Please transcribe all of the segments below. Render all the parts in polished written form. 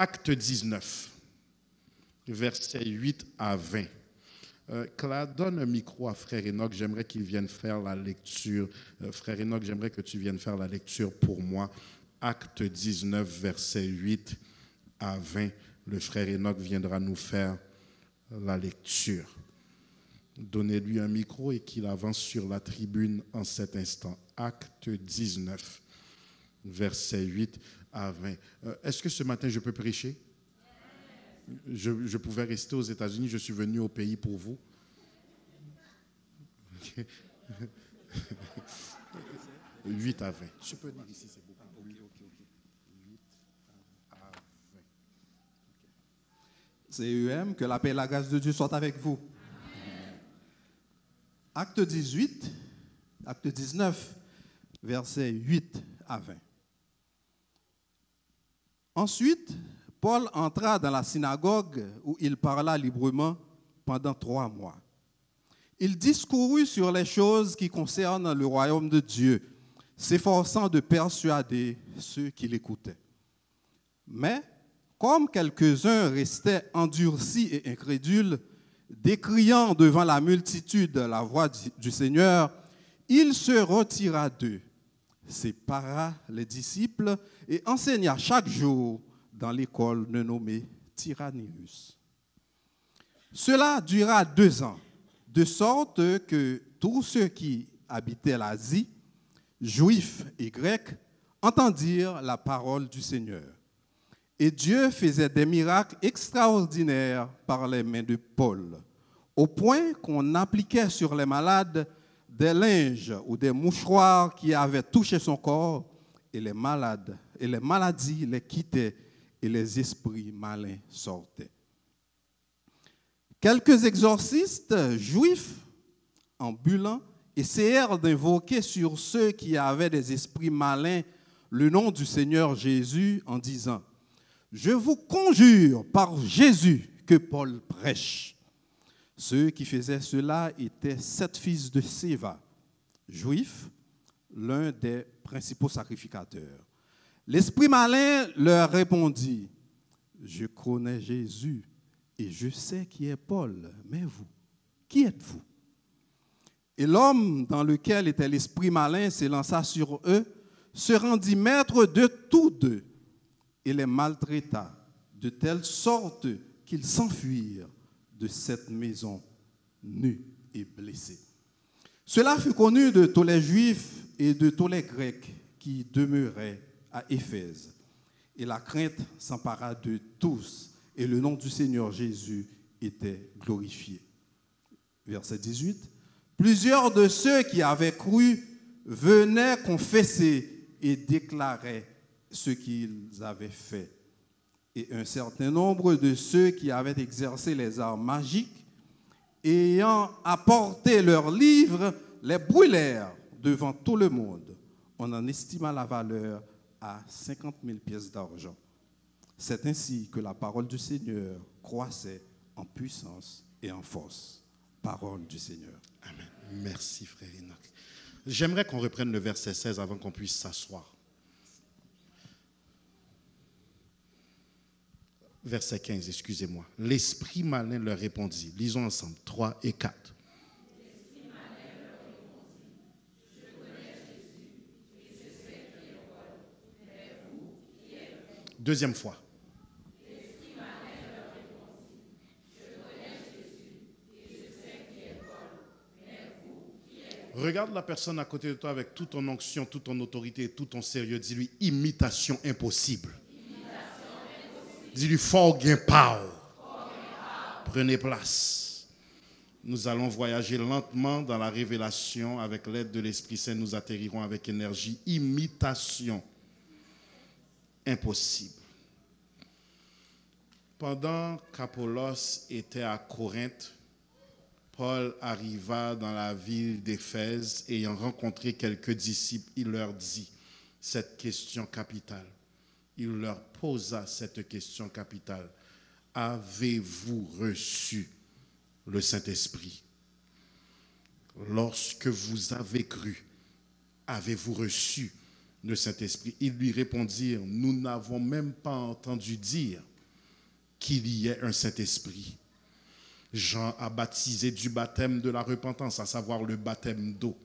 Acte 19, versets 8 à 20. Claude, donne un micro à Frère Enoch, j'aimerais qu'il vienne faire la lecture. Frère Enoch, j'aimerais que tu viennes faire la lecture pour moi. Acte 19, versets 8 à 20. Le frère Enoch viendra nous faire la lecture. Donnez-lui un micro et qu'il avance sur la tribune en cet instant. Acte 19, versets 8 à 20. Est-ce que ce matin je peux prêcher? Je pouvais rester aux États-Unis, je suis venu au pays pour vous. 8 à 20. Je peux dire ici, c'est beaucoup. Ok. 8 à 20. CEM, que la paix et la grâce de Dieu soient avec vous. Acte 18, acte 19, versets 8 à 20. Ensuite, Paul entra dans la synagogue où il parla librement pendant 3 mois. Il discourut sur les choses qui concernent le royaume de Dieu, s'efforçant de persuader ceux qui l'écoutaient. Mais, comme quelques-uns restaient endurcis et incrédules, décriant devant la multitude la voix du Seigneur, il se retira d'eux, sépara les disciples et enseigna chaque jour dans l'école nommée Tyrannus. Cela dura 2 ans, de sorte que tous ceux qui habitaient l'Asie, juifs et grecs, entendirent la parole du Seigneur. Et Dieu faisait des miracles extraordinaires par les mains de Paul, au point qu'on appliquait sur les malades des linges ou des mouchoirs qui avaient touché son corps, et les maladies les quittaient et les esprits malins sortaient. Quelques exorcistes juifs, ambulants, essayèrent d'invoquer sur ceux qui avaient des esprits malins le nom du Seigneur Jésus en disant « Je vous conjure par Jésus que Paul prêche ». Ceux qui faisaient cela étaient 7 fils de Séva, juifs, l'un des principaux sacrificateurs. L'esprit malin leur répondit, « Je connais Jésus et je sais qui est Paul, mais vous, qui êtes-vous » Et l'homme dans lequel était l'esprit malin s'élança sur eux, se rendit maître de tous deux et les maltraita, de telle sorte qu'ils s'enfuirent de cette maison nus et blessés. Cela fut connu de tous les Juifs et de tous les Grecs qui demeuraient à Éphèse. Et la crainte s'empara de tous, et le nom du Seigneur Jésus était glorifié. Verset 18. Plusieurs de ceux qui avaient cru venaient confesser et déclaraient ce qu'ils avaient fait. Et un certain nombre de ceux qui avaient exercé les arts magiques, ayant apporté leurs livres, les brûlèrent devant tout le monde. On en estima la valeur à 50 000 pièces d'argent. C'est ainsi que la parole du Seigneur croissait en puissance et en force. Parole du Seigneur. Amen. Merci, frère Enoch. J'aimerais qu'on reprenne le verset 16 avant qu'on puisse s'asseoir. Verset 15, excusez-moi. L'esprit malin leur répondit. Lisons ensemble, 3 et 4. L'esprit malin leur répondit, je connais Jésus et je sais qui est Paul, mais vous, qui êtes-vous? Deuxième fois. L'esprit malin leur répondit, je connais Jésus et je sais qui est Paul, mais vous, qui êtes-vous? Regarde la personne à côté de toi avec toute ton onction, toute ton autorité et tout ton sérieux. Dis-lui, imitation impossible. Dis-lui, fort gain power. Prenez place. Nous allons voyager lentement dans la révélation. Avec l'aide de l'Esprit Saint, nous atterrirons avec énergie. Imitation impossible. Pendant qu'Apollos était à Corinthe, Paul arriva dans la ville d'Éphèse. Ayant rencontré quelques disciples, il leur dit cette question capitale. Il leur posa cette question capitale. Avez-vous reçu le Saint-Esprit? Lorsque vous avez cru, avez-vous reçu le Saint-Esprit. Ils lui répondirent, nous n'avons même pas entendu dire qu'il y ait un Saint-Esprit. Jean a baptisé du baptême de la repentance, à savoir le baptême d'eau,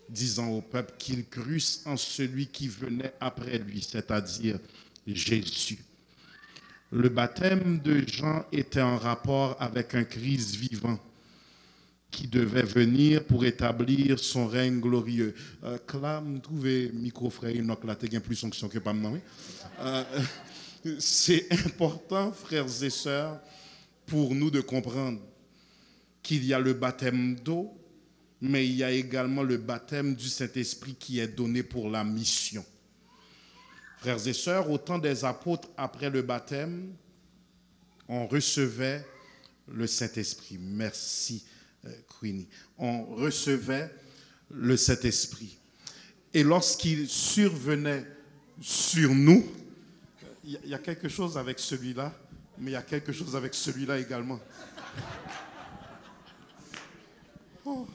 disant au peuple qu'ils crussent en celui qui venait après lui, c'est-à-dire Jésus. Le baptême de Jean était en rapport avec un Christ vivant qui devait venir pour établir son règne glorieux. Là, vous trouvez micro frère, il n'a plus fonction que pas me. C'est important, frères et sœurs, pour nous de comprendre qu'il y a le baptême d'eau, mais il y a également le baptême du Saint-Esprit qui est donné pour la mission. Frères et sœurs, au temps des apôtres, après le baptême, on recevait le Saint-Esprit. Merci, Queenie. On recevait le Saint-Esprit. Et lorsqu'il survenait sur nous, il y a quelque chose avec celui-là, mais il y a quelque chose avec celui-là également. Oh.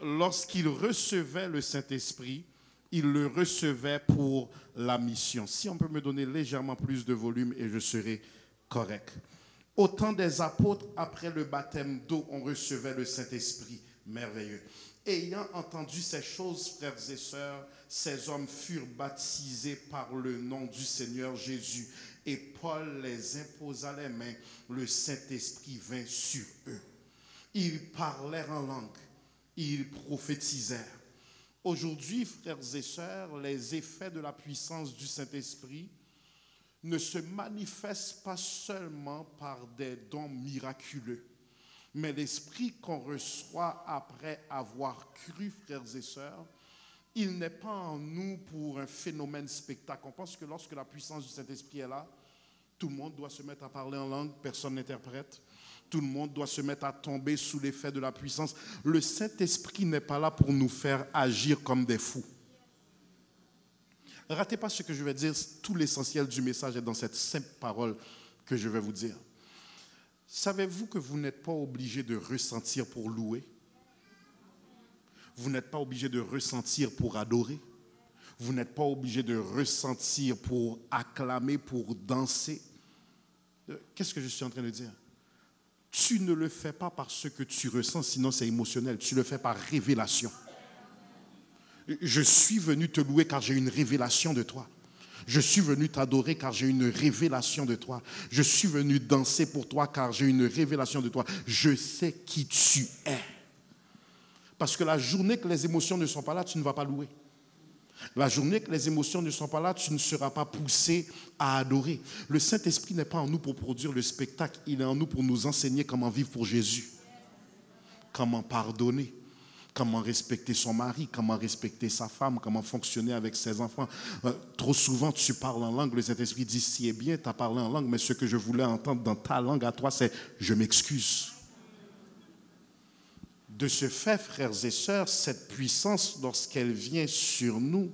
Lorsqu'il recevait le Saint-Esprit, il le recevait pour la mission. Si on peut me donner légèrement plus de volume et je serai correct. Au temps des apôtres, après le baptême d'eau, on recevait le Saint-Esprit. Merveilleux. Ayant entendu ces choses, frères et sœurs, ces hommes furent baptisés par le nom du Seigneur Jésus. Et Paul les imposa les mains. Le Saint-Esprit vint sur eux. Ils parlèrent en langue. Ils prophétisèrent. Aujourd'hui, frères et sœurs, les effets de la puissance du Saint-Esprit ne se manifestent pas seulement par des dons miraculeux, mais l'Esprit qu'on reçoit après avoir cru, frères et sœurs, il n'est pas en nous pour un phénomène spectacle. On pense que lorsque la puissance du Saint-Esprit est là, tout le monde doit se mettre à parler en langue, personne n'interprète. Tout le monde doit se mettre à tomber sous l'effet de la puissance. Le Saint-Esprit n'est pas là pour nous faire agir comme des fous. Ratez pas ce que je vais dire, tout l'essentiel du message est dans cette simple parole que je vais vous dire. Savez-vous que vous n'êtes pas obligé de ressentir pour louer? Vous n'êtes pas obligé de ressentir pour adorer? Vous n'êtes pas obligé de ressentir pour acclamer, pour danser? Qu'est-ce que je suis en train de dire? Tu ne le fais pas parce que tu ressens, sinon c'est émotionnel. Tu le fais par révélation. Je suis venu te louer car j'ai une révélation de toi. Je suis venu t'adorer car j'ai une révélation de toi. Je suis venu danser pour toi car j'ai une révélation de toi. Je sais qui tu es. Parce que la journée que les émotions ne sont pas là, tu ne vas pas louer. La journée que les émotions ne sont pas là, tu ne seras pas poussé à adorer. Le Saint-Esprit n'est pas en nous pour produire le spectacle, il est en nous pour nous enseigner comment vivre pour Jésus. Comment pardonner, comment respecter son mari, comment respecter sa femme, comment fonctionner avec ses enfants. Trop souvent, tu parles en langue, le Saint-Esprit dit, si est bien, tu as parlé en langue, mais ce que je voulais entendre dans ta langue à toi, c'est « je m'excuse ». De ce fait, frères et sœurs, cette puissance, lorsqu'elle vient sur nous,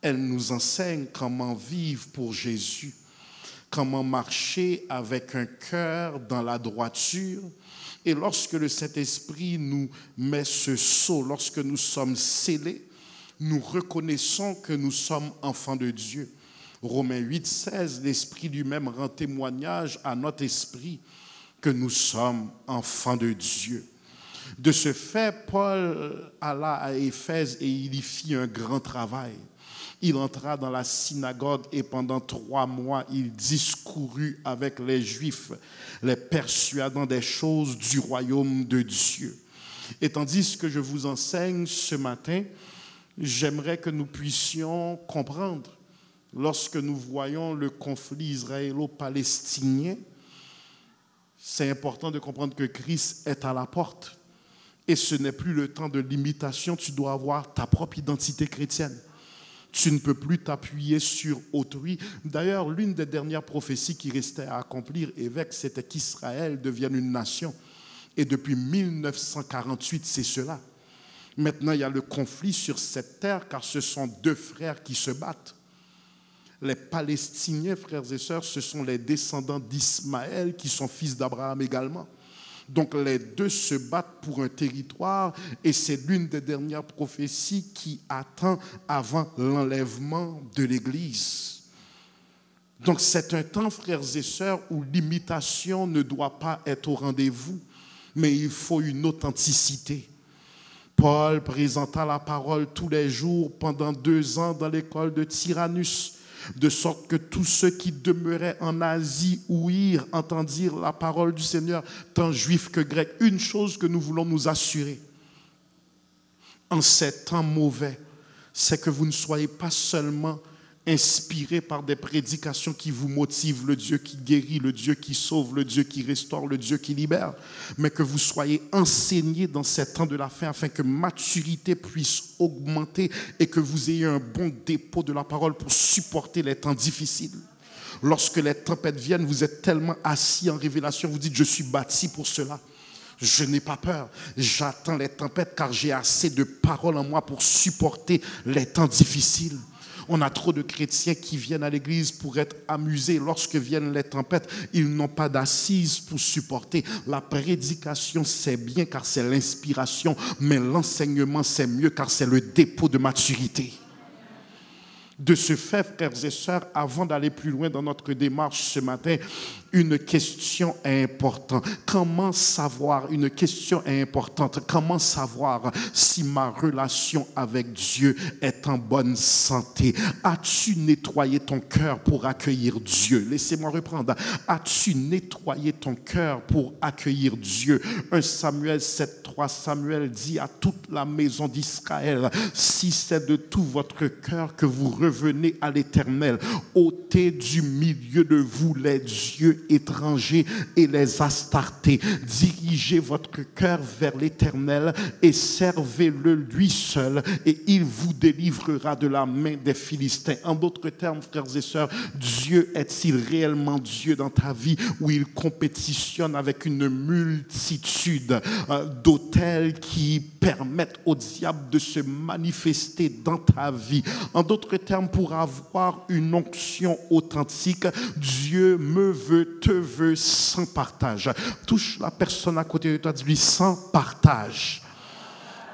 elle nous enseigne comment vivre pour Jésus, comment marcher avec un cœur dans la droiture. Et lorsque le Saint-Esprit nous met ce sceau, lorsque nous sommes scellés, nous reconnaissons que nous sommes enfants de Dieu. Romains 8,16, l'Esprit lui-même rend témoignage à notre esprit que nous sommes enfants de Dieu. De ce fait, Paul alla à Éphèse et il y fit un grand travail. Il entra dans la synagogue et pendant 3 mois, il discourut avec les Juifs, les persuadant des choses du royaume de Dieu. Et tandis que je vous enseigne ce matin, j'aimerais que nous puissions comprendre, lorsque nous voyons le conflit israélo-palestinien, c'est important de comprendre que Christ est à la porte. Et ce n'est plus le temps de l'imitation, tu dois avoir ta propre identité chrétienne. Tu ne peux plus t'appuyer sur autrui. D'ailleurs, l'une des dernières prophéties qui restait à accomplir, évêque, c'était qu'Israël devienne une nation. Et depuis 1948, c'est cela. Maintenant, il y a le conflit sur cette terre, car ce sont 2 frères qui se battent. Les Palestiniens, frères et sœurs, ce sont les descendants d'Ismaël qui sont fils d'Abraham également. Donc les deux se battent pour un territoire et c'est l'une des dernières prophéties qui attend avant l'enlèvement de l'Église. Donc c'est un temps, frères et sœurs, où l'imitation ne doit pas être au rendez-vous, mais il faut une authenticité. Paul présenta la parole tous les jours pendant 2 ans dans l'école de Tyrannus, de sorte que tous ceux qui demeuraient en Asie ouïrent, entendirent la parole du Seigneur, tant juifs que grecs. Une chose que nous voulons nous assurer en ces temps mauvais, c'est que vous ne soyez pas seulement inspirés par des prédications qui vous motivent, le Dieu qui guérit, le Dieu qui sauve, le Dieu qui restaure, le Dieu qui libère, mais que vous soyez enseignés dans ces temps de la fin afin que maturité puisse augmenter et que vous ayez un bon dépôt de la parole pour supporter les temps difficiles. Lorsque les tempêtes viennent, vous êtes tellement assis en révélation, vous dites « je suis bâti pour cela ». Je n'ai pas peur, j'attends les tempêtes car j'ai assez de paroles en moi pour supporter les temps difficiles. On a trop de chrétiens qui viennent à l'église pour être amusés. Lorsque viennent les tempêtes, ils n'ont pas d'assises pour supporter. La prédication, c'est bien car c'est l'inspiration, mais l'enseignement, c'est mieux car c'est le dépôt de maturité. De ce fait, frères et sœurs, avant d'aller plus loin dans notre démarche ce matin, une question est importante. Comment savoir, une question est importante, comment savoir si ma relation avec Dieu est en bonne santé? As-tu nettoyé ton cœur pour accueillir Dieu? Laissez-moi reprendre. As-tu nettoyé ton cœur pour accueillir Dieu? 1 Samuel 7,3, Samuel dit à toute la maison d'Israël, si c'est de tout votre cœur que vous revenez à l'Éternel, ôtez du milieu de vous les dieux étrangers et les astartés. Dirigez votre cœur vers l'Éternel et servez-le lui seul et il vous délivrera de la main des Philistins. En d'autres termes, frères et sœurs, Dieu est-il réellement Dieu dans ta vie où il compétitionne avec une multitude d'autels qui permettent au diable de se manifester dans ta vie? En d'autres termes, pour avoir une onction authentique, Dieu me veut, te veut sans partage. Touche la personne à côté de toi, dis-lui sans partage.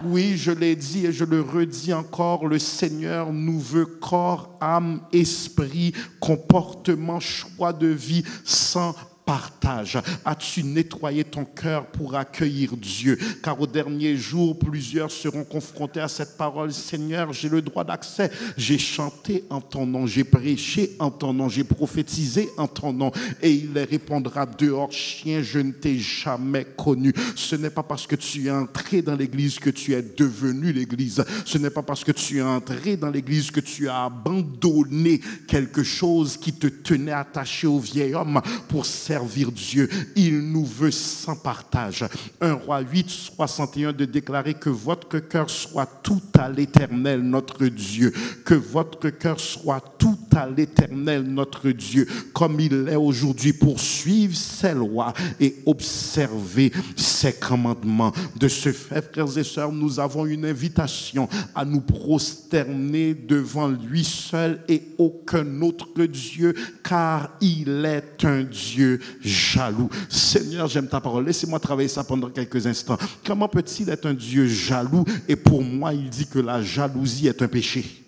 Oui, je l'ai dit et je le redis encore, le Seigneur nous veut corps, âme, esprit, comportement, choix de vie sans partage. As-tu nettoyé ton cœur pour accueillir Dieu? Car au dernier jour, plusieurs seront confrontés à cette parole. Seigneur, j'ai le droit d'accès. J'ai chanté en ton nom, j'ai prêché en ton nom, j'ai prophétisé en ton nom. Et il leur répondra, dehors chien, je ne t'ai jamais connu. Ce n'est pas parce que tu es entré dans l'église que tu es devenu l'église. Ce n'est pas parce que tu es entré dans l'église que tu as abandonné quelque chose qui te tenait attaché au vieil homme pour servir Dieu. Il nous veut sans partage. 1 Roi 8, 61 de déclarer que votre cœur soit tout à l'Éternel notre Dieu. Que votre cœur soit tout à l'Éternel notre Dieu, comme il est aujourd'hui, pour suivre ses lois et observer ses commandements. De ce fait, frères et sœurs, nous avons une invitation à nous prosterner devant lui seul et aucun autre Dieu, car il est un Dieu jaloux. Seigneur, j'aime ta parole. Laissez-moi travailler ça pendant quelques instants. Comment peut-il être un Dieu jaloux? Et pour moi, il dit que la jalousie est un péché.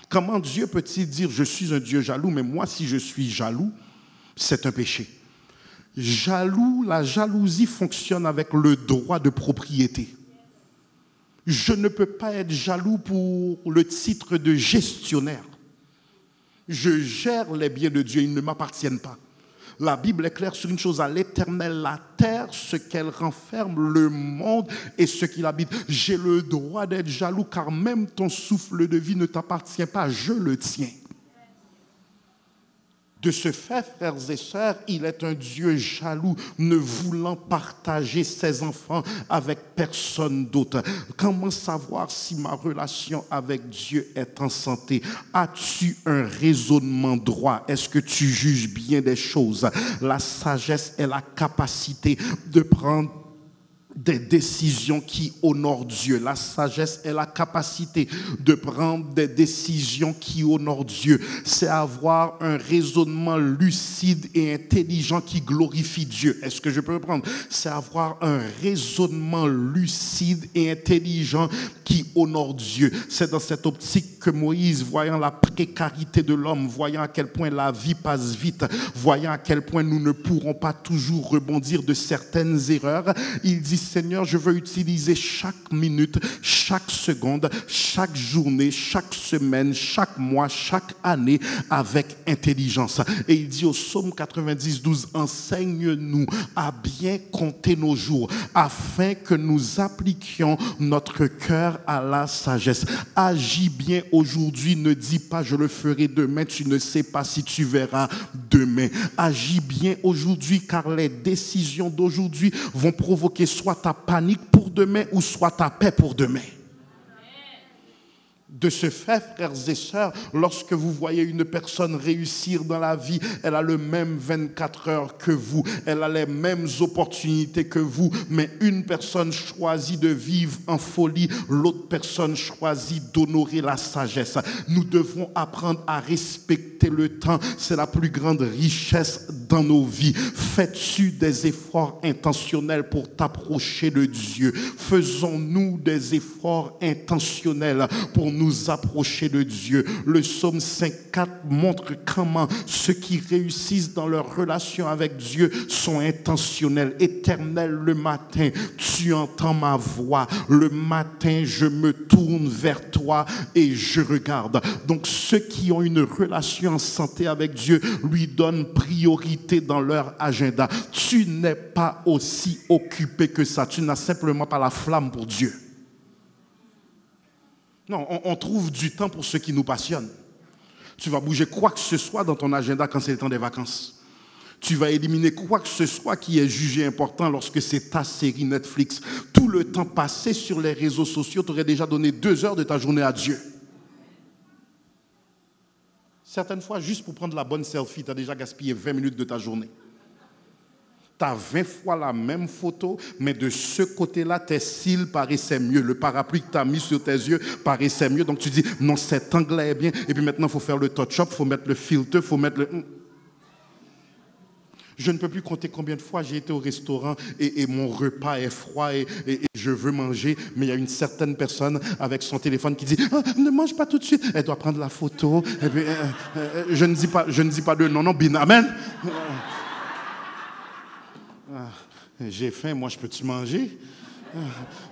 Comment Dieu peut-il dire je suis un Dieu jaloux, mais moi, si je suis jaloux, c'est un péché? Jaloux, la jalousie fonctionne avec le droit de propriété. Je ne peux pas être jaloux pour le titre de gestionnaire. Je gère les biens de Dieu, ils ne m'appartiennent pas. La Bible est claire sur une chose, à l'Éternel la terre, ce qu'elle renferme, le monde et ce qu'il habite. J'ai le droit d'être jaloux car même ton souffle de vie ne t'appartient pas, je le tiens. De ce fait, frères et sœurs, il est un Dieu jaloux, ne voulant partager ses enfants avec personne d'autre. Comment savoir si ma relation avec Dieu est en santé? As-tu un raisonnement droit? Est-ce que tu juges bien des choses? La sagesse est la capacité de prendre des décisions qui honorent Dieu. La sagesse est la capacité de prendre des décisions qui honorent Dieu. C'est avoir un raisonnement lucide et intelligent qui glorifie Dieu. Est-ce que je peux reprendre? C'est avoir un raisonnement lucide et intelligent qui honore Dieu. C'est dans cette optique que Moïse, voyant la précarité de l'homme, voyant à quel point la vie passe vite, voyant à quel point nous ne pourrons pas toujours rebondir de certaines erreurs, il dit: Seigneur, je veux utiliser chaque minute, chaque seconde, chaque journée, chaque semaine, chaque mois, chaque année avec intelligence. Et il dit au psaume 90, 12, enseigne-nous à bien compter nos jours afin que nous appliquions notre cœur à la sagesse. Agis bien aujourd'hui, ne dis pas je le ferai demain, tu ne sais pas si tu verras demain. Agis bien aujourd'hui car les décisions d'aujourd'hui vont provoquer soit ta panique pour demain ou soit ta paix pour demain. De ce fait, frères et sœurs, lorsque vous voyez une personne réussir dans la vie, elle a le même 24 heures que vous, elle a les mêmes opportunités que vous, mais une personne choisit de vivre en folie, l'autre personne choisit d'honorer la sagesse. Nous devons apprendre à respecter le temps, c'est la plus grande richesse dans nos vies. Fais-tu des efforts intentionnels pour t'approcher de Dieu? Faisons-nous des efforts intentionnels pour nous approcher de Dieu? Le psaume 5,4 montre comment ceux qui réussissent dans leur relation avec Dieu sont intentionnels. Éternel, le matin, tu entends ma voix. Le matin, je me tourne vers toi et je regarde. Donc, ceux qui ont une relation en santé avec Dieu lui donnent priorité dans leur agenda. Tu n'es pas aussi occupé que ça. Tu n'as simplement pas la flamme pour Dieu. Non, on trouve du temps pour ce qui nous passionne. Tu vas bouger quoi que ce soit dans ton agenda quand c'est le temps des vacances. Tu vas éliminer quoi que ce soit qui est jugé important lorsque c'est ta série Netflix. Tout le temps passé sur les réseaux sociaux, tu aurais déjà donné 2 heures de ta journée à Dieu. Certaines fois, juste pour prendre la bonne selfie, tu as déjà gaspillé 20 minutes de ta journée. Tu as 20 fois la même photo, mais de ce côté-là, tes cils paraissaient mieux. Le parapluie que tu as mis sur tes yeux paraissait mieux. Donc tu dis, non, cet angle est bien. Et puis maintenant, il faut faire le touch-up, il faut mettre le filtre, il faut mettre le... Je ne peux plus compter combien de fois j'ai été au restaurant et mon repas est froid et je veux manger, mais il y a une certaine personne avec son téléphone qui dit ne mange pas tout de suite. Elle doit prendre la photo. Et puis, je ne dis pas de non, bin, amen. J'ai faim, moi je peux-tu manger?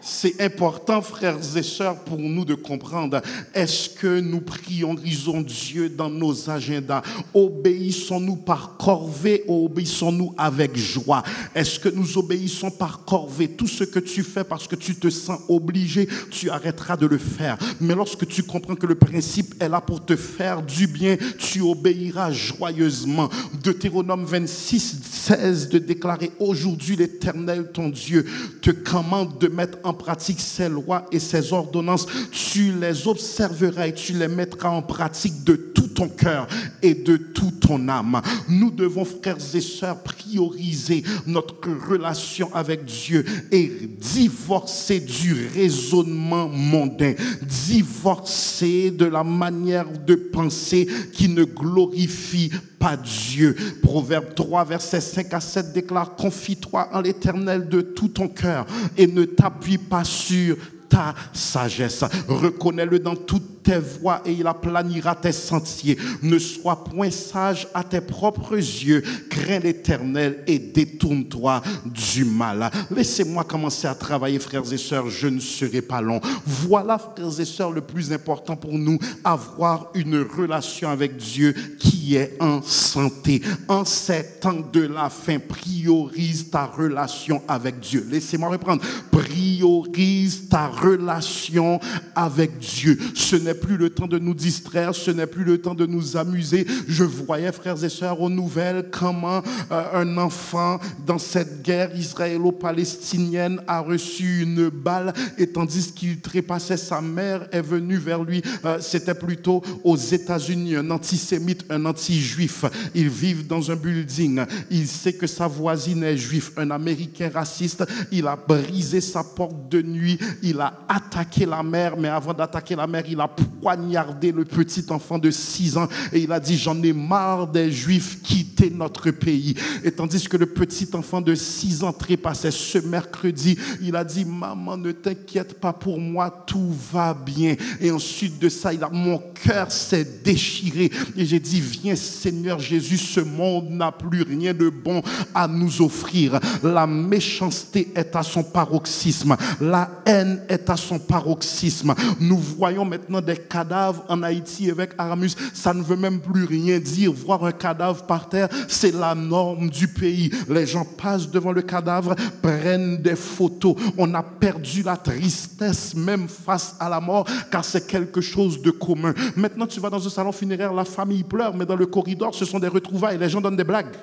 C'est important, frères et sœurs, pour nous de comprendre. Est-ce que nous priorisons Dieu dans nos agendas? Obéissons-nous par corvée ou obéissons-nous avec joie? Est-ce que nous obéissons par corvée? Tout ce que tu fais parce que tu te sens obligé, tu arrêteras de le faire. Mais lorsque tu comprends que le principe est là pour te faire du bien, tu obéiras joyeusement. Deutéronome 26, 16 de déclarer: aujourd'hui l'Éternel ton Dieu te commande de mettre en pratique ses lois et ses ordonnances. Tu les observeras et tu les mettras en pratique de tout ton cœur et de toute ton âme. Nous devons, frères et sœurs, prioriser notre relation avec Dieu et divorcer du raisonnement mondain, divorcer de la manière de penser qui ne glorifie pas Dieu. Proverbe 3, versets 5 à 7 déclare: confie-toi en l'Éternel de tout ton cœur et ne t'appuie pas sur ta sagesse. Reconnais-le dans toutes tes voies et il aplanira tes sentiers. Ne sois point sage à tes propres yeux. Crains l'Éternel et détourne-toi du mal. Laissez-moi commencer à travailler, frères et sœurs. Je ne serai pas long. Voilà, frères et sœurs, le plus important pour nous: avoir une relation avec Dieu qui est en santé. En ces temps de la fin, priorise ta relation avec Dieu. Laissez-moi reprendre. Priorise priorise ta relation avec Dieu. Ce n'est plus le temps de nous distraire, ce n'est plus le temps de nous amuser. Je voyais, frères et sœurs, aux nouvelles, comment un enfant dans cette guerre israélo-palestinienne a reçu une balle et tandis qu'il trépassait, sa mère est venue vers lui. C'était plutôt aux États-Unis, un antisémite, un anti-juif. Ils vivent dans un building. Il sait que sa voisine est juif, un Américain raciste. Il a brisé sa porte de nuit. Il a attaqué la mère, mais avant d'attaquer la mère, il a poignardé le petit enfant de 6 ans et il a dit: j'en ai marre des juifs, quittez notre pays. Et tandis que le petit enfant de 6 ans trépassait ce mercredi, il a dit: maman, ne t'inquiète pas pour moi, tout va bien. Et ensuite de ça, mon cœur s'est déchiré et j'ai dit: viens Seigneur Jésus, ce monde n'a plus rien de bon à nous offrir. La méchanceté est à son paroxysme, la haine est à son paroxysme. Nous voyons maintenant des cadavres en Haïti avec Aramus. Ça ne veut même plus rien dire. Voir un cadavre par terre, c'est la norme du pays. Les gens passent devant le cadavre, prennent des photos. On a perdu la tristesse même face à la mort, car c'est quelque chose de commun. Maintenant, tu vas dans un salon funéraire, la famille pleure, mais dans le corridor, ce sont des retrouvailles. Les gens donnent des blagues.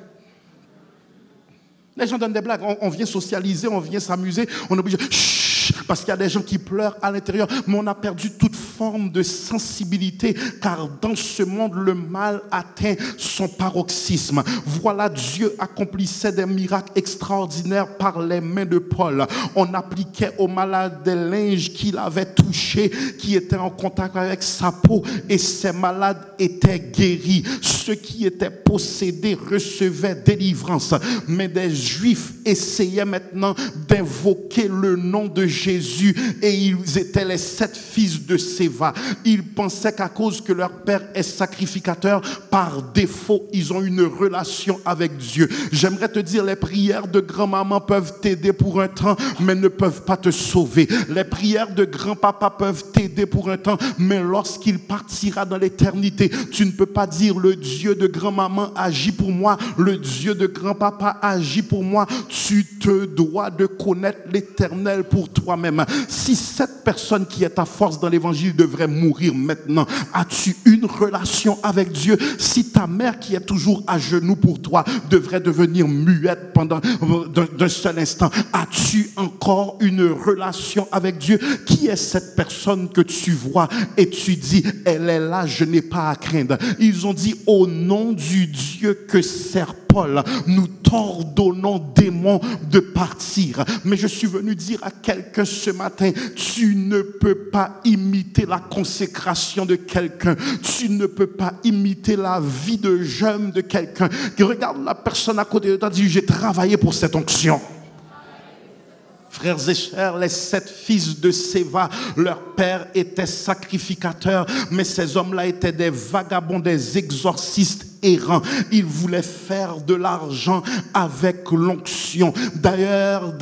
Les gens donnent des blagues. On vient socialiser, on vient s'amuser. On est obligé... parce qu'il y a des gens qui pleurent à l'intérieur, mais on a perdu toute forme de sensibilité, car dans ce monde, le mal atteint son paroxysme. Voilà, Dieu accomplissait des miracles extraordinaires par les mains de Paul. On appliquait aux malades des linges qu'il avait touchés, qui étaient en contact avec sa peau, et ces malades étaient guéris. Ceux qui étaient possédés recevaient délivrance. Mais des Juifs essayaient maintenant d'invoquer le nom de Jésus, et ils étaient les 7 fils de Séva. Ils pensaient qu'à cause que leur père est sacrificateur, par défaut, ils ont une relation avec Dieu. J'aimerais te dire, les prières de grand-maman peuvent t'aider pour un temps, mais ne peuvent pas te sauver. Les prières de grand-papa peuvent t'aider pour un temps, mais lorsqu'il partira dans l'éternité, tu ne peux pas dire: le Dieu de grand-maman agit pour moi, le Dieu de grand-papa agit pour moi. Tu te dois de connaître l'Éternel pour toi-même. Si cette personne qui est ta force dans l'évangile devrait mourir maintenant, as-tu une relation avec Dieu? Si ta mère qui est toujours à genoux pour toi devrait devenir muette pendant d'un seul instant, as-tu encore une relation avec Dieu? Qui est cette personne que tu vois et tu dis: elle est là, je n'ai pas à craindre? Ils ont dit: au nom du Dieu que sert Paul, nous t'ordonnons, démons, de partir. Mais je suis venu dire à quelqu'un ce matin: tu ne peux pas imiter la consécration de quelqu'un, tu ne peux pas imiter la vie de jeûne de quelqu'un. Regarde la personne à côté de toi, dis: j'ai travaillé pour cette onction. Frères et sœurs, les 7 fils de Séva, leur père était sacrificateur, mais ces hommes-là étaient des vagabonds, des exorcistes errants. Ils voulaient faire de l'argent avec l'onction. D'ailleurs,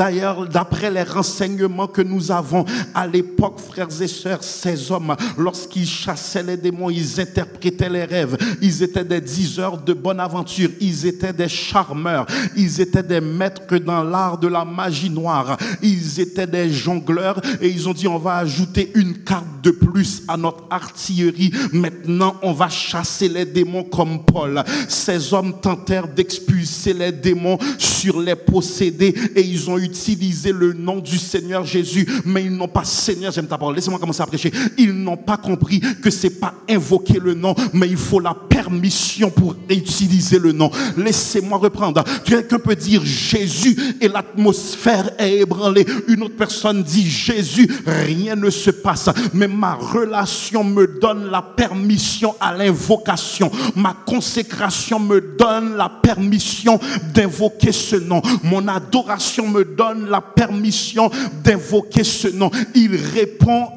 d'après les renseignements que nous avons à l'époque, frères et sœurs, ces hommes, lorsqu'ils chassaient les démons, ils interprétaient les rêves. Ils étaient des diseurs de bonne aventure. Ils étaient des charmeurs. Ils étaient des maîtres dans l'art de la magie noire. Ils étaient des jongleurs et ils ont dit: on va ajouter une carte de plus à notre artillerie. Maintenant, on va chasser les démons comme Paul. Ces hommes tentèrent d'expulser les démons sur les possédés et ils ont utilisé le nom du Seigneur Jésus, mais ils n'ont pas... Seigneur, j'aime ta parole, laissez-moi commencer à prêcher. Ils n'ont pas compris que c'est pas invoquer le nom, mais il faut la permission pour utiliser le nom. Laissez-moi reprendre. Quelqu'un peut dire Jésus et l'atmosphère est ébranlée. Une autre personne dit Jésus, rien ne se passe, mais ma relation me donne la permission à l'invocation. Ma consécration me donne la permission d'invoquer ce nom. Mon adoration me donne la permission d'invoquer ce nom. Il répond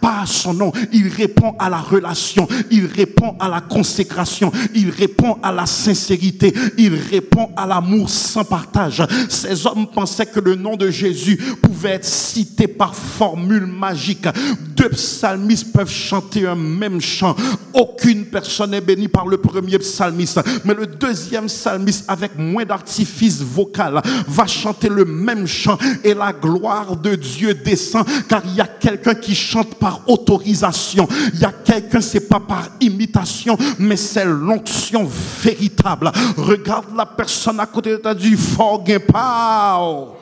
pas à son nom, il répond à la relation, il répond à la consécration, il répond à la sincérité, il répond à l'amour sans partage. Ces hommes pensaient que le nom de Jésus pouvait être cité par formule magique. 2 psalmistes peuvent chanter un même chant. Aucune personne n'est bénie par le premier psalmiste psalmiste. Mais le deuxième psalmiste, avec moins d'artifice vocal, va chanter le même chant et la gloire de Dieu descend, car il y a quelqu'un qui chante par autorisation. Il y a quelqu'un, c'est pas par imitation, mais c'est l'onction véritable. Regarde la personne à côté de toi, dit Forgin Pao.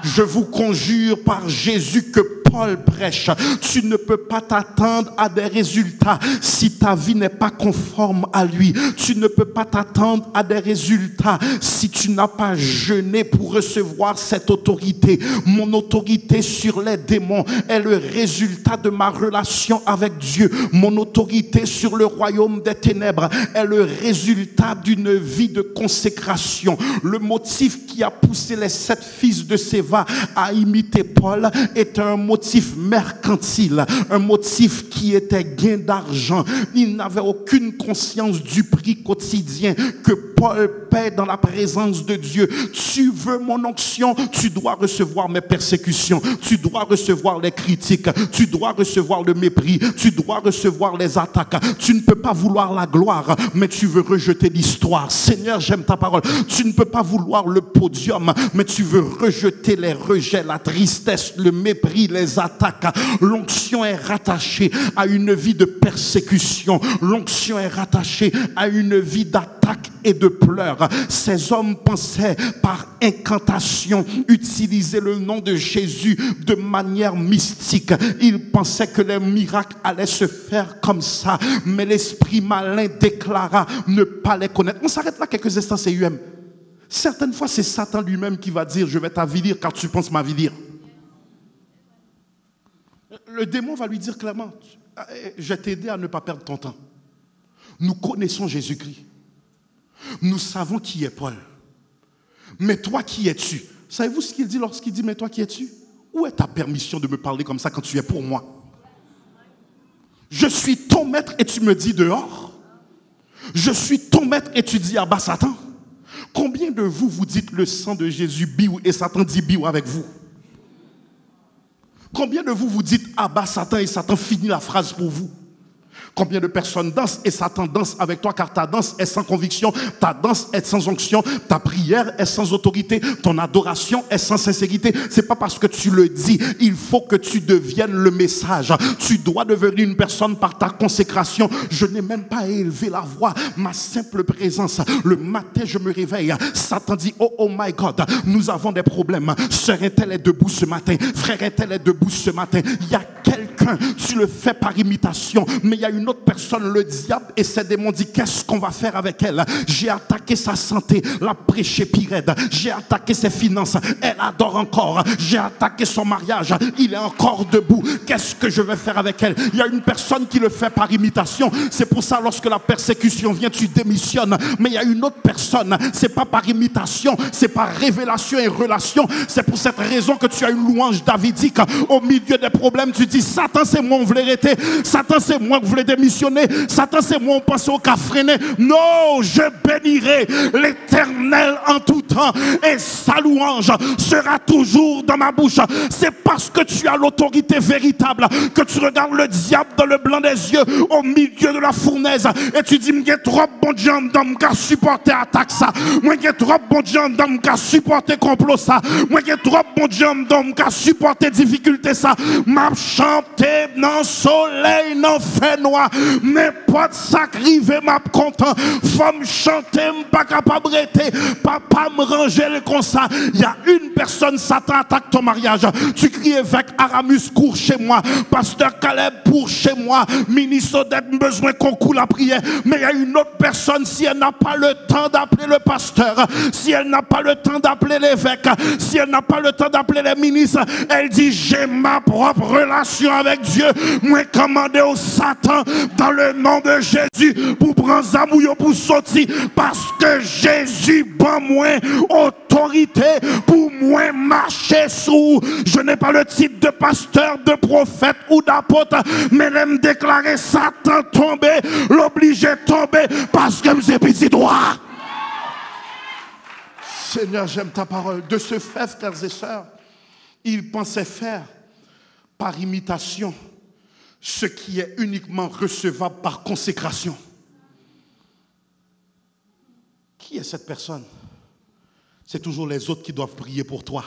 Je vous conjure par Jésus que Paul prêche, tu ne peux pas t'attendre à des résultats si ta vie n'est pas conforme à lui. Tu ne peux pas t'attendre à des résultats si tu n'as pas jeûné pour recevoir cette autorité. Mon autorité sur les démons est le résultat de ma relation avec Dieu. Mon autorité sur le royaume des ténèbres est le résultat d'une vie de consécration. Le motif qui a poussé les 7 fils de Séva à imiter Paul est un motif mercantile, un motif qui était gain d'argent. Il n'avait aucune conscience du prix quotidien que Paul paie dans la présence de Dieu. Tu veux mon onction, tu dois recevoir mes persécutions, tu dois recevoir les critiques, tu dois recevoir le mépris, tu dois recevoir les attaques. Tu ne peux pas vouloir la gloire, mais tu veux rejeter l'histoire. Seigneur, j'aime ta parole. Tu ne peux pas vouloir le podium, mais tu veux rejeter les rejets, la tristesse, le mépris, les attaques. L'onction est rattachée à une vie de persécution. L'onction est rattachée à une vie d'attaque et de pleurs. Ces hommes pensaient par incantation utiliser le nom de Jésus de manière mystique. Ils pensaient que les miracles allaient se faire comme ça, mais l'esprit malin déclara ne pas les connaître. On s'arrête là quelques instants, c'est UM. Certaines fois, c'est Satan lui-même qui va dire « Je vais t'avilir car tu penses m'avilir ». Le démon va lui dire clairement « Je vais t'aider à ne pas perdre ton temps. Nous connaissons Jésus-Christ. Nous savons qui est Paul. Mais toi, qui es-tu » Savez-vous ce qu'il dit lorsqu'il dit « Mais toi, qui es-tu » Où est ta permission de me parler comme ça quand tu es pour moi? Je suis ton maître et tu me dis dehors. Je suis ton maître et tu dis à bas Satan. Combien de vous vous dites le sang de Jésus biou et Satan dit biou avec vous? Combien de vous vous dites ah bas Satan et Satan finit la phrase pour vous? Combien de personnes dansent et Satan danse avec toi car ta danse est sans conviction, ta danse est sans onction, ta prière est sans autorité, ton adoration est sans sincérité. C'est pas parce que tu le dis, il faut que tu deviennes le message. Tu dois devenir une personne par ta consécration. Je n'ai même pas élevé la voix, ma simple présence. Le matin, je me réveille. Satan dit oh my God, nous avons des problèmes. Sœur est-elle est debout ce matin? Frère est-elle est debout ce matin? Il y a quelqu'un, tu le fais par imitation, mais il y a une autre personne, le diable et ses démons dit qu'est-ce qu'on va faire avec elle? J'ai attaqué sa santé, la prêché Pirède. J'ai attaqué ses finances, elle adore encore. J'ai attaqué son mariage, il est encore debout. Qu'est-ce que je vais faire avec elle? Il y a une personne qui le fait par imitation. C'est pour ça lorsque la persécution vient, tu démissionnes. Mais il y a une autre personne, c'est pas par imitation, c'est par révélation et relation. C'est pour cette raison que tu as une louange davidique. Au milieu des problèmes, tu dis Satan c'est moi, on voulait arrêter. Satan c'est moi, vous voulez démissionner. Satan c'est moi, on pense au cas freiné. Non, je bénirai l'Éternel en tout temps et sa louange sera toujours dans ma bouche. C'est parce que tu as l'autorité véritable que tu regardes le diable dans le blanc des yeux au milieu de la fournaise et tu dis m'y trop bon Dieu d'homme qui supporter attaque ça. Moi qui trop bon Dieu d'homme qui supporter complot ça. Moi qui trop bon Dieu d'homme qui supporter difficulté ça. M'a chanté dans soleil dans fait noir. Mais pas de sacrifier m'a content. Faut me chanter pas capable rester. Papa me ranger le comme ça. Il y a une personne Satan attaque ton mariage. Tu cries avec Aramus cours chez moi. Pasteur Caleb pour chez moi. Ministre Odette besoin qu'on coule la prière. Mais il y a une autre personne si elle n'a pas le temps d'appeler le pasteur, si elle n'a pas le temps d'appeler l'évêque, si elle n'a pas le temps d'appeler les ministres, elle dit j'ai ma propre relation avec Dieu. Moi commander au Satan dans le nom de Jésus pour prendre Zamouyo pour sortir parce que Jésus ban moi autorité pour moi marcher sous. Je n'ai pas le titre de pasteur, de prophète ou d'apôtre, mais elle me déclarer Satan tomber, l'obliger tomber parce que vous êtes petit droit. Seigneur, j'aime ta parole. De ce fait, frères et sœurs, ils pensaient faire par imitation ce qui est uniquement recevable par consécration. Qui est cette personne? C'est toujours les autres qui doivent prier pour toi.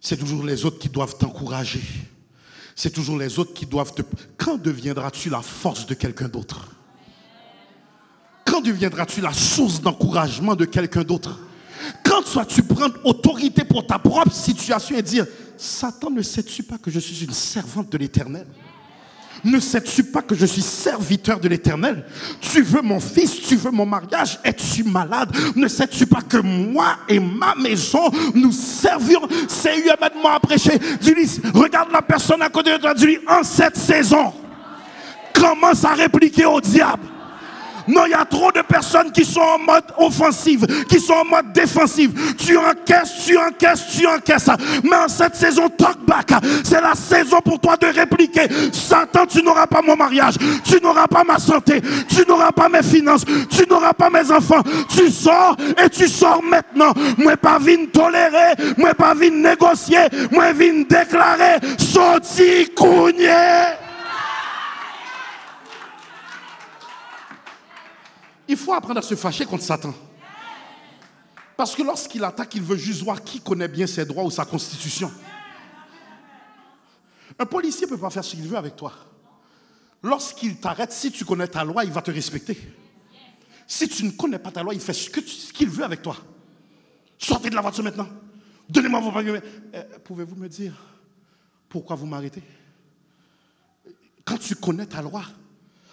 C'est toujours les autres qui doivent t'encourager. C'est toujours les autres qui doivent te... Quand deviendras-tu la force de quelqu'un d'autre? Quand deviendras-tu la source d'encouragement de quelqu'un d'autre? Quand vas-tu prendre autorité pour ta propre situation et dire, Satan, ne sais-tu pas que je suis une servante de l'Éternel? Ne sais-tu pas que je suis serviteur de l'Éternel? Tu veux mon fils, tu veux mon mariage, es-tu malade? Ne sais-tu pas que moi et ma maison, nous servirons? C'est humainement à prêcher. Dis-lui, regarde la personne à côté de toi, dis-lui, en cette saison, commence à répliquer au diable. Non, il y a trop de personnes qui sont en mode offensive, qui sont en mode défensive. Tu encaisses. Mais en cette saison, talk back. C'est la saison pour toi de répliquer. Satan, tu n'auras pas mon mariage. Tu n'auras pas ma santé. Tu n'auras pas mes finances. Tu n'auras pas mes enfants. Tu sors et tu sors maintenant. Moi, pas vine tolérer. Moi, pas vine négocier. Moi, vine déclarer. Sorti, cougner. Il faut apprendre à se fâcher contre Satan. Parce que lorsqu'il attaque, il veut juste voir qui connaît bien ses droits ou sa constitution. Un policier ne peut pas faire ce qu'il veut avec toi. Lorsqu'il t'arrête, si tu connais ta loi, il va te respecter. Si tu ne connais pas ta loi, il fait ce qu'il veut avec toi. Sortez de la voiture maintenant. Donnez-moi vos papiers. Pouvez-vous me dire pourquoi vous m'arrêtez? Quand tu connais ta loi,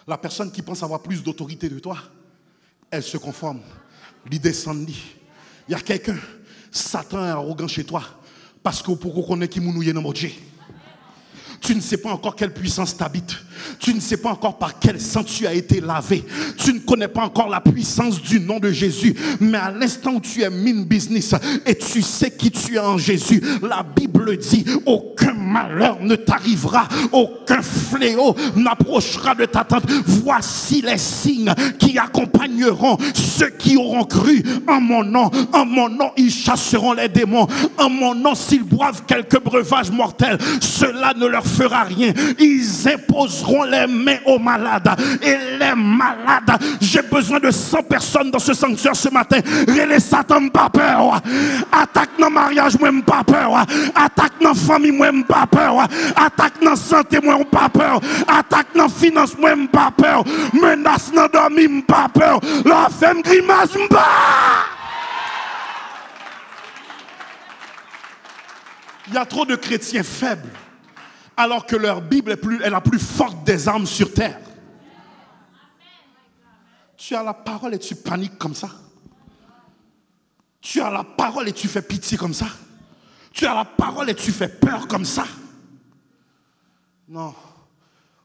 la personne qui pense avoir plus d'autorité de toi, elle se conforme. Il descend. Il y a quelqu'un, Satan est arrogant chez toi, parce que pour qu'on connaisse qui mounouye dans mon Dieu. Tu ne sais pas encore quelle puissance t'habite. Tu ne sais pas encore par quel sang tu as été lavé. Tu ne connais pas encore la puissance du nom de Jésus. Mais à l'instant où tu es min business et tu sais qui tu es en Jésus, la Bible dit, aucun malheur ne t'arrivera, aucun fléau n'approchera de ta tente. Voici les signes qui accompagneront ceux qui auront cru en mon nom. En mon nom, ils chasseront les démons. En mon nom, s'ils boivent quelques breuvages mortels, cela ne leur fera rien. Ils imposeront les mains aux malades. Et les malades, j'ai besoin de 100 personnes dans ce sanctuaire ce matin. Relais Satan, pas peur. Attaque dans le mariage, moi, pas peur. Attaque dans la famille, moi, pas peur. Attaque dans la santé, moi, pas peur. Attaque dans la finance, moi, pas peur. Menace dans dormi, pas peur. La femme grimace, pas. Il y a trop de chrétiens faibles, alors que leur Bible est la plus forte des armes sur terre. Tu as la parole et tu paniques comme ça. Tu as la parole et tu fais pitié comme ça. Tu as la parole et tu fais peur comme ça. Non.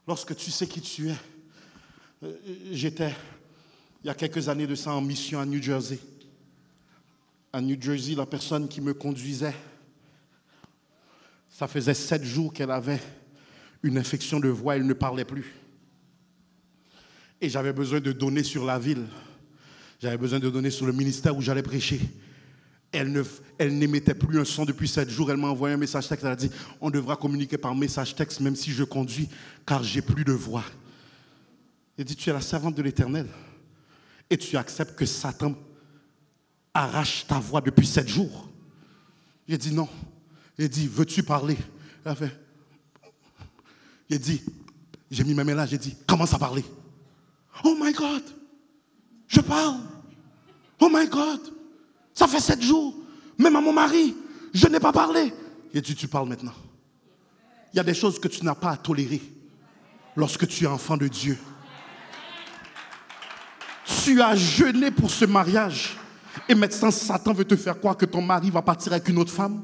Lorsque tu sais qui tu es. J'étais, il y a quelques années de ça, en mission à New Jersey. À New Jersey, la personne qui me conduisait, ça faisait 7 jours qu'elle avait une infection de voix, elle ne parlait plus. Et j'avais besoin de donner sur la ville. J'avais besoin de donner sur le ministère où j'allais prêcher. Elle n'émettait plus un son depuis 7 jours. Elle m'a envoyé un message texte. Elle a dit, on devra communiquer par message texte même si je conduis, car j'ai plus de voix. Elle dit, tu es la servante de l'Éternel. Et tu acceptes que Satan arrache ta voix depuis 7 jours. J'ai dit non. Il dit, veux-tu parler? Elle a fait. Il dit, j'ai mis mes mains là, j'ai dit, commence à parler. Oh my God, je parle. Oh my God, ça fait 7 jours. Même à mon mari, je n'ai pas parlé. Il dit, tu parles maintenant. Il y a des choses que tu n'as pas à tolérer lorsque tu es enfant de Dieu. Tu as jeûné pour ce mariage et maintenant Satan veut te faire croire que ton mari va partir avec une autre femme.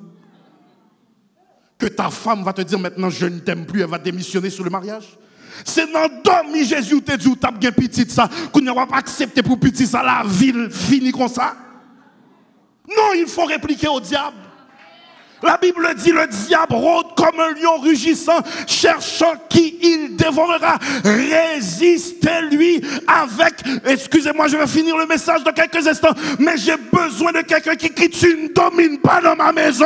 Que ta femme va te dire maintenant je ne t'aime plus, elle va démissionner sur le mariage. C'est dans dormi Jésus où te dit ou t'as bien petit ça, qu'on ne va pas accepter pour petit ça, la ville finit comme ça. Non, il faut répliquer au diable. La Bible dit le diable rôde comme un lion rugissant, cherchant qui il dévorera. Résistez-lui avec... Excusez-moi, je vais finir le message dans quelques instants, mais j'ai besoin de quelqu'un qui crie, tu ne domines pas dans ma maison.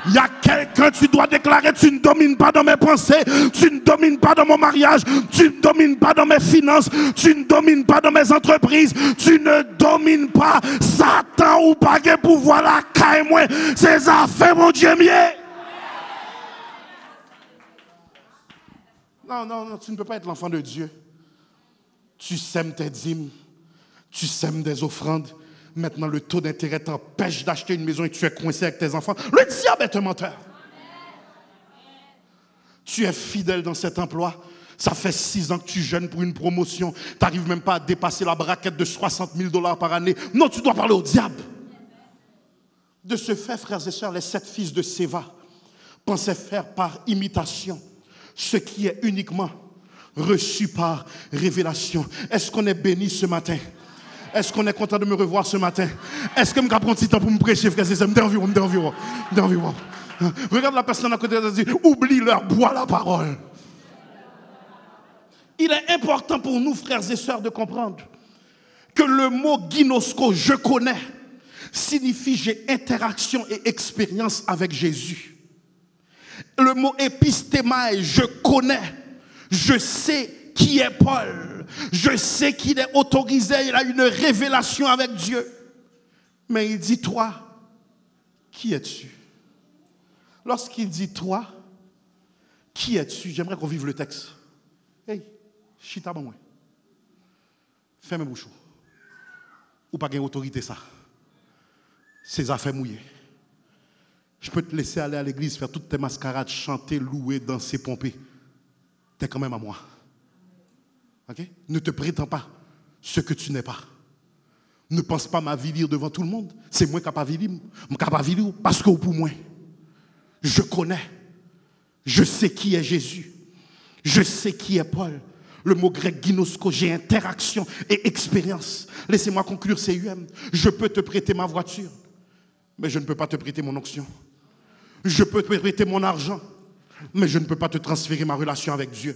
Il y a quelqu'un, tu dois déclarer, tu ne domines pas dans mes pensées, tu ne domines pas dans mon mariage, tu ne domines pas dans mes finances, tu ne domines pas dans mes entreprises, tu ne domines pas Satan ou pas de pouvoir la caille moi, c'est affaires mon Dieu mieux. Non, non, non, tu ne peux pas être l'enfant de Dieu. Tu sèmes tes dîmes, tu sèmes des offrandes. Maintenant, le taux d'intérêt t'empêche d'acheter une maison et tu es coincé avec tes enfants. Le diable est un menteur. Tu es fidèle dans cet emploi. Ça fait 6 ans que tu jeûnes pour une promotion. Tu n'arrives même pas à dépasser la braquette de 60 000 $ par année. Non, tu dois parler au diable. De ce fait, frères et sœurs, les 7 fils de Séva pensaient faire par imitation ce qui est uniquement reçu par révélation. Est-ce qu'on est béni ce matin? Est-ce qu'on est content de me revoir ce matin? Est-ce que je prends un petit temps pour me prêcher, frères et sœurs? M'environ. Regarde la personne à côté de toi et dis, oublie-leur, bois la parole. Il est important pour nous, frères et sœurs, de comprendre que le mot ginosko, je connais, signifie j'ai interaction et expérience avec Jésus. Le mot épistémae, je connais, je sais qui est Paul, je sais qu'il est autorisé, il a une révélation avec Dieu. Mais il dit, toi, qui es-tu? Lorsqu'il dit, toi, qui es-tu? J'aimerais qu'on vive le texte. Hey, chita bon moi. Ferme bouchou. Ou pas gain autorité ça. Ces affaires mouillées. Je peux te laisser aller à l'église, faire toutes tes mascarades, chanter, louer, danser, pomper. Tu es quand même à moi. Okay? Ne te prétends pas ce que tu n'es pas. Ne pense pas m'avilir devant tout le monde. C'est moi qui n'ai pas avilir. Je n'ai pas avilir parce que pour moi, je connais. Je sais qui est Jésus. Je sais qui est Paul. Le mot grec ginosko, j'ai interaction et expérience. Laissez-moi conclure CUM. Je peux te prêter ma voiture, mais je ne peux pas te prêter mon onction. Je peux te prêter mon argent, mais je ne peux pas te transférer ma relation avec Dieu.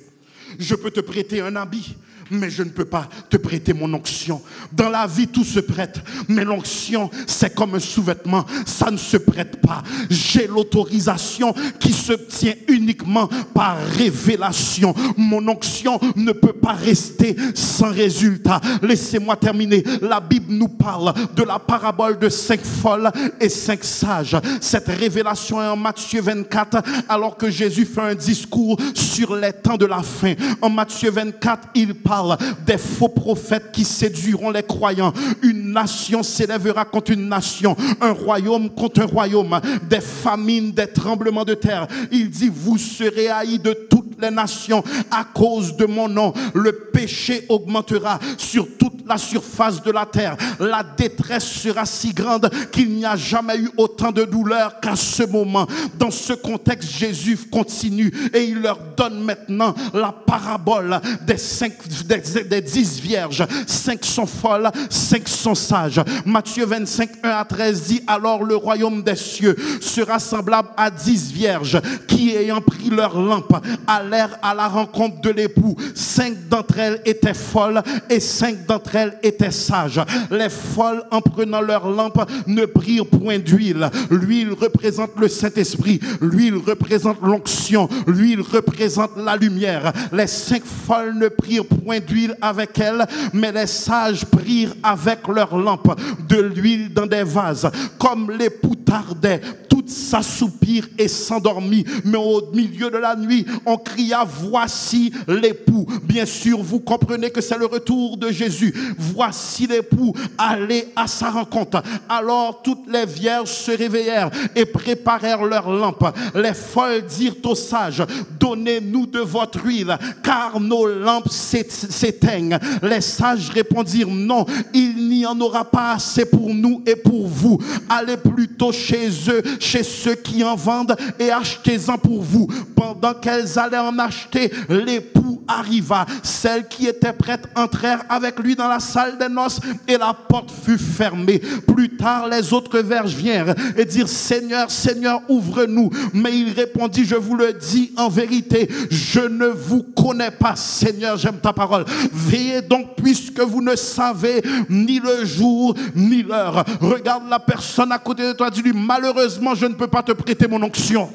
Je peux te prêter un habit, mais je ne peux pas te prêter mon onction. Dans la vie, tout se prête, mais l'onction, c'est comme un sous-vêtement, ça ne se prête pas. J'ai l'autorisation qui se tient uniquement par révélation. Mon onction ne peut pas rester sans résultat. Laissez-moi terminer. La Bible nous parle de la parabole de 5 folles et 5 sages. Cette révélation est en Matthieu 24, alors que Jésus fait un discours sur les temps de la fin. En Matthieu 24, il parle des faux prophètes qui séduiront les croyants. Une nation s'élèvera contre une nation, un royaume contre un royaume, des famines, des tremblements de terre. Il dit, vous serez haïs de toutes les nations à cause de mon nom. Le péché augmentera sur toute la surface de la terre. La détresse sera si grande qu'il n'y a jamais eu autant de douleur qu'à ce moment. Dans ce contexte, Jésus continue et il leur donne maintenant la parabole des 10 vierges. 5 sont folles, 5 sont sages. Matthieu 25, 1 à 13 dit, alors le royaume des cieux sera semblable à 10 vierges qui, ayant pris leur lampe, allèrent à la rencontre de l'époux. 5 d'entre elles étaient folles et 5 d'entre elles étaient sages. Les folles, en prenant leur lampe, ne prirent point d'huile. L'huile représente le Saint-Esprit. L'huile représente l'onction. L'huile représente la lumière. Les 5 folles ne prirent point d'huile avec elles, mais les sages prirent avec leur lampe de l'huile dans des vases. Comme l'époux tardait, toutes s'assoupirent et s'endormit. Mais au milieu de la nuit, on cria, voici l'époux. Bien sûr, vous comprenez que c'est le retour de Jésus. Voici l'époux, allez à sa rencontre. Alors toutes les vierges se réveillèrent et préparèrent leurs lampes. Les folles dirent aux sages, donnez-nous de votre huile, car nos lampes s'éteignent. Les sages répondirent, non, il n'y en aura pas assez pour nous et pour vous. Allez plutôt chez eux, chez ceux qui en vendent, et achetez-en pour vous. Pendant qu'elles allaient en acheter, l'époux arriva. Celles qui étaient prêtes entrèrent avec lui dans la salle des noces et la porte fut fermée. Plus tard, les autres vierges vinrent et dirent, Seigneur, Seigneur, ouvre-nous. Mais il répondit, je vous le dis en vérité, je ne vous connais pas. Seigneur, j'aime ta parole. Veillez donc, puisque vous ne savez ni le jour ni l'heure. Regarde la personne à côté de toi, dis dis-lui, malheureusement, je ne peux pas te prêter mon onction.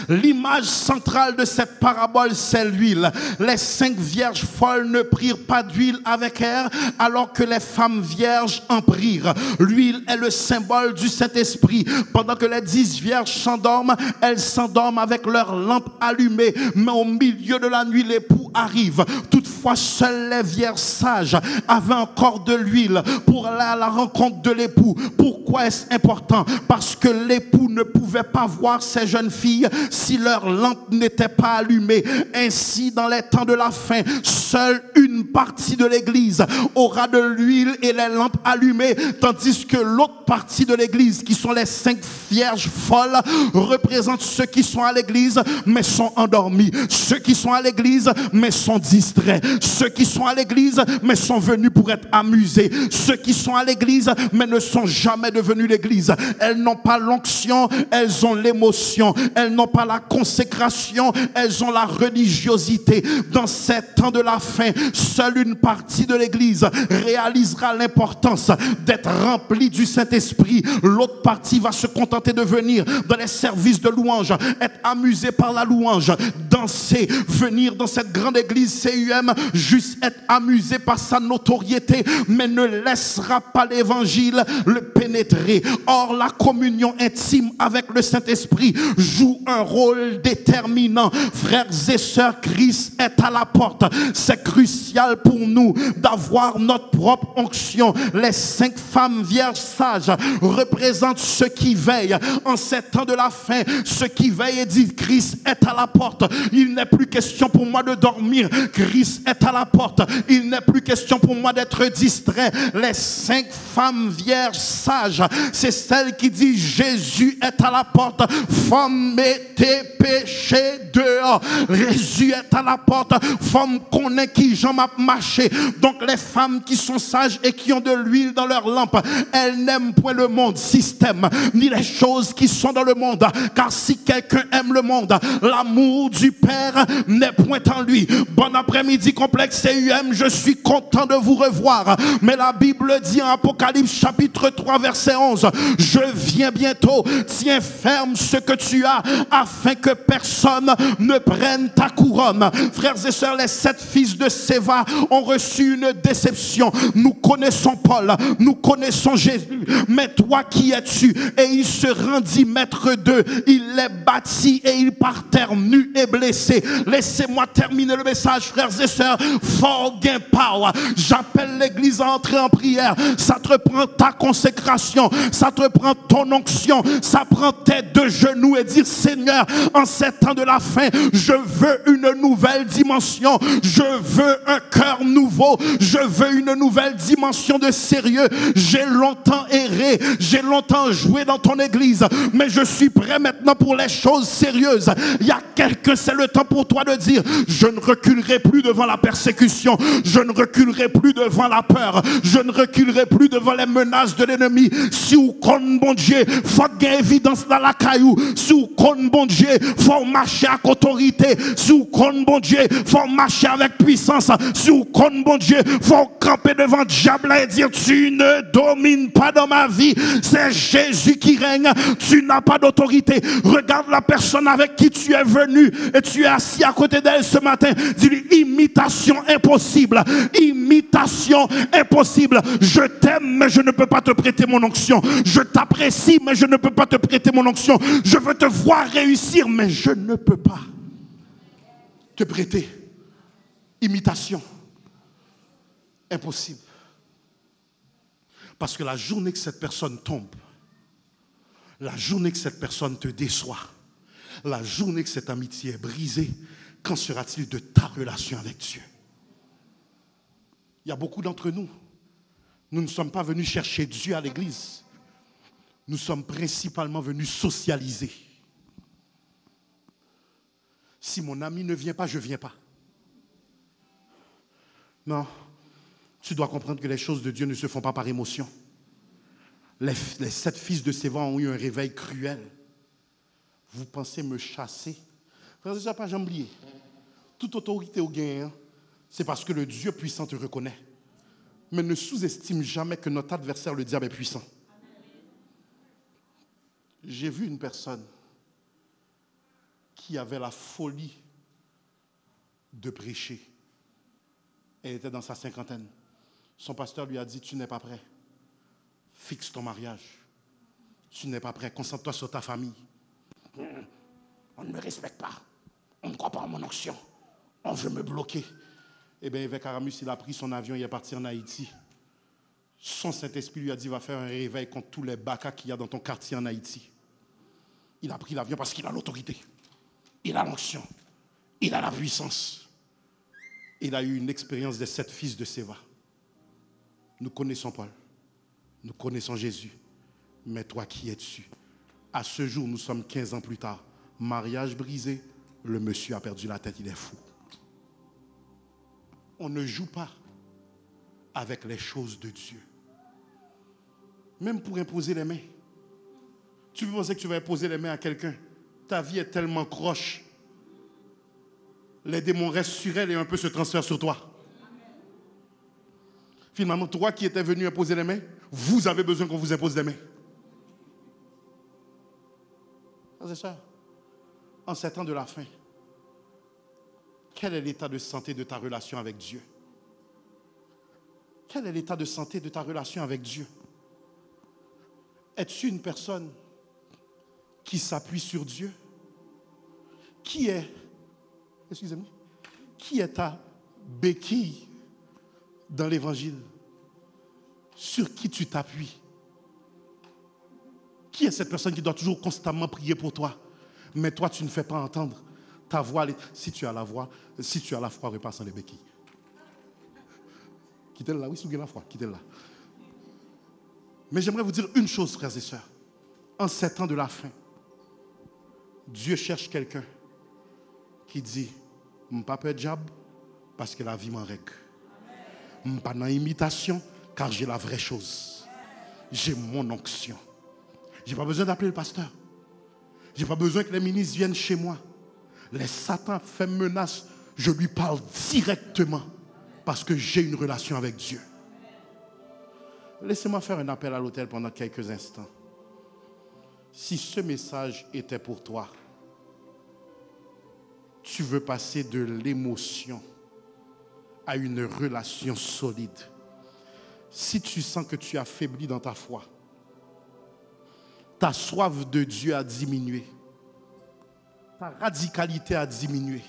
L'image centrale de cette parabole, c'est l'huile. Les 5 vierges folles ne prirent pas d'huile avec elles, alors que les femmes vierges en prirent. L'huile est le symbole du Saint-Esprit. Pendant que les 10 vierges s'endorment, elles s'endorment avec leur lampe allumée. Mais au milieu de la nuit, l'époux arrive. Toutefois, seules les vierges sages avaient encore de l'huile pour aller à la rencontre de l'époux. Pourquoi est-ce important? Parce que l'époux ne pouvait pas voir ces jeunes filles si leur lampe n'était pas allumée. Ainsi, dans les temps de la fin, seule une partie de l'église aura de l'huile et les lampes allumées, tandis que l'autre partie de l'église, qui sont les 5 vierges folles, représente ceux qui sont à l'église mais sont endormis, ceux qui sont à l'église mais sont distraits, ceux qui sont à l'église mais sont venus pour être amusés, ceux qui sont à l'église mais ne sont jamais devenus l'église. Elles n'ont pas l'onction, elles ont l'émotion. Elles n'ont pas la consécration, elles ont la religiosité. Dans ces temps de la fin, seule une partie de l'église réalisera l'importance d'être remplie du Saint-Esprit. L'autre partie va se contenter de venir dans les services de louange, être amusée par la louange, danser, venir dans cette grande église CUM, juste être amusée par sa notoriété, mais ne laissera pas l'évangile le pénétrer. Or, la communion intime avec le Saint-Esprit joue un rôle déterminant. Frères et sœurs, Christ est à la porte. C'est crucial pour nous d'avoir notre propre onction. Les 5 femmes vierges sages représentent ceux qui veillent en ces temps de la fin. Ceux qui veillent et disent, Christ est à la porte. Il n'est plus question pour moi de dormir. Christ est à la porte. Il n'est plus question pour moi d'être distrait. Les 5 femmes vierges sages, c'est celles qui disent, Jésus est à la porte. Femme, mettez péché dehors. Jésus est à la porte. Femme connaît qui j'en m'a marché. Donc les femmes qui sont sages et qui ont de l'huile dans leur lampe, elles n'aiment point le monde, système, ni les choses qui sont dans le monde. Car si quelqu'un aime le monde, l'amour du Père n'est point en lui. Bon après-midi complexe CUM, je suis content de vous revoir. Mais la Bible dit en Apocalypse chapitre 3 verset 11, je viens bientôt, tiens ferme ce que tu as, afin que personne ne prenne ta couronne. Frères et sœurs, les 7 fils de Séva ont reçu une déception. Nous connaissons Paul, nous connaissons Jésus, mais toi qui es-tu? Et il se rendit maître d'eux, il les bâtit et ils partèrent nus et blessés. Laissez-moi terminer le message, frères et sœurs. For gain power. J'appelle l'église à entrer en prière. Ça te prend ta consécration, ça te prend ton onction, ça prend tête de genoux et dire, Seigneur, en ces temps de la fin, je veux une nouvelle dimension, je veux un cœur nouveau, je veux une nouvelle dimension de sérieux. J'ai longtemps erré, j'ai longtemps joué dans ton église, mais je suis prêt maintenant pour les choses sérieuses. Il y a quelqu'un, c'est le temps pour toi de dire, je ne reculerai plus devant la persécution, je ne reculerai plus devant la peur, je ne reculerai plus devant les menaces de l'ennemi. Si vous connaissez bon Dieu, faut qu'il y ait évidence dans la caillou. Si vous connaissez bon Dieu, faut marcher avec autorité. Si vous connaissez bon Dieu, faut marcher avec puissance. Si vous connaissez bon Dieu, faut camper devant le diable et dire, tu ne domines pas dans ma vie. C'est Jésus qui règne. Tu n'as pas d'autorité. Regarde la personne avec qui tu es venu et tu es assis à côté d'elle ce matin. Dis-lui, imitation impossible. Imitation impossible. Je t'aime, mais je ne peux pas te prêter mon onction. Je t'apprécie, mais je ne peux pas te prêter mon onction. Je veux te voir réussir, mais je ne peux pas te prêter. Imitation impossible. Parce que la journée que cette personne tombe, la journée que cette personne te déçoit, la journée que cette amitié est brisée, qu'en sera-t-il de ta relation avec Dieu? Il y a beaucoup d'entre nous, nous ne sommes pas venus chercher Dieu à l'église. Nous sommes principalement venus socialiser. Si mon ami ne vient pas, je ne viens pas. Non, tu dois comprendre que les choses de Dieu ne se font pas par émotion. Les 7 fils de Séva ont eu un réveil cruel. Vous pensez me chasser? Frère, je n'ai pas oublié. Toute autorité au gain, c'est parce que le Dieu puissant te reconnaît. Mais ne sous-estime jamais que notre adversaire, le diable, est puissant. J'ai vu une personne qui avait la folie de prêcher. Elle était dans sa cinquantaine. Son pasteur lui a dit, tu n'es pas prêt. Fixe ton mariage. Tu n'es pas prêt. Concentre-toi sur ta famille. On ne me respecte pas. On ne croit pas en mon onction. On veut me bloquer. Eh bien, évêque Aramus, il a pris son avion, il est parti en Haïti. Son Saint-Esprit lui a dit, va faire un réveil contre tous les bacas qu'il y a dans ton quartier en Haïti. Il a pris l'avion parce qu'il a l'autorité. Il a l'onction. Il a la puissance. Il a eu une expérience des 7 fils de Séva. Nous connaissons Paul. Nous connaissons Jésus. Mais toi qui es dessus. À ce jour, nous sommes 15 ans plus tard. Mariage brisé, le monsieur a perdu la tête, il est fou. On ne joue pas avec les choses de Dieu. Même pour imposer les mains. Tu peux penser que tu vas imposer les mains à quelqu'un. Ta vie est tellement croche. Les démons restent sur elle et un peu se transfèrent sur toi. Finalement, toi qui étais venu imposer les mains, vous avez besoin qu'on vous impose les mains. C'est ça. En ces temps de la fin, quel est l'état de santé de ta relation avec Dieu? Quel est l'état de santé de ta relation avec Dieu? Es-tu une personne qui s'appuie sur Dieu? Qui est ta béquille dans l'évangile? Sur qui tu t'appuies? Qui est cette personne qui doit toujours constamment prier pour toi? Mais toi, tu ne fais pas entendre ta voix. Si tu as la voix, si tu as la foi, repasse sans les béquilles. Quittez-le là, oui, si vous avez la foi, quittez-le là. Mais j'aimerais vous dire une chose, frères et sœurs. En ces temps de la fin, Dieu cherche quelqu'un qui dit, je ne suis pas peur de diable parce que la vie m'en règle. Je ne suis pas dans l'imitation car j'ai la vraie chose. J'ai mon onction. Je n'ai pas besoin d'appeler le pasteur. Je n'ai pas besoin que les ministres viennent chez moi. Les satans font menace. Je lui parle directement parce que j'ai une relation avec Dieu. Laissez-moi faire un appel à l'autel pendant quelques instants. Si ce message était pour toi, tu veux passer de l'émotion à une relation solide. Si tu sens que tu affaiblis dans ta foi, ta soif de Dieu a diminué, ta radicalité a diminué,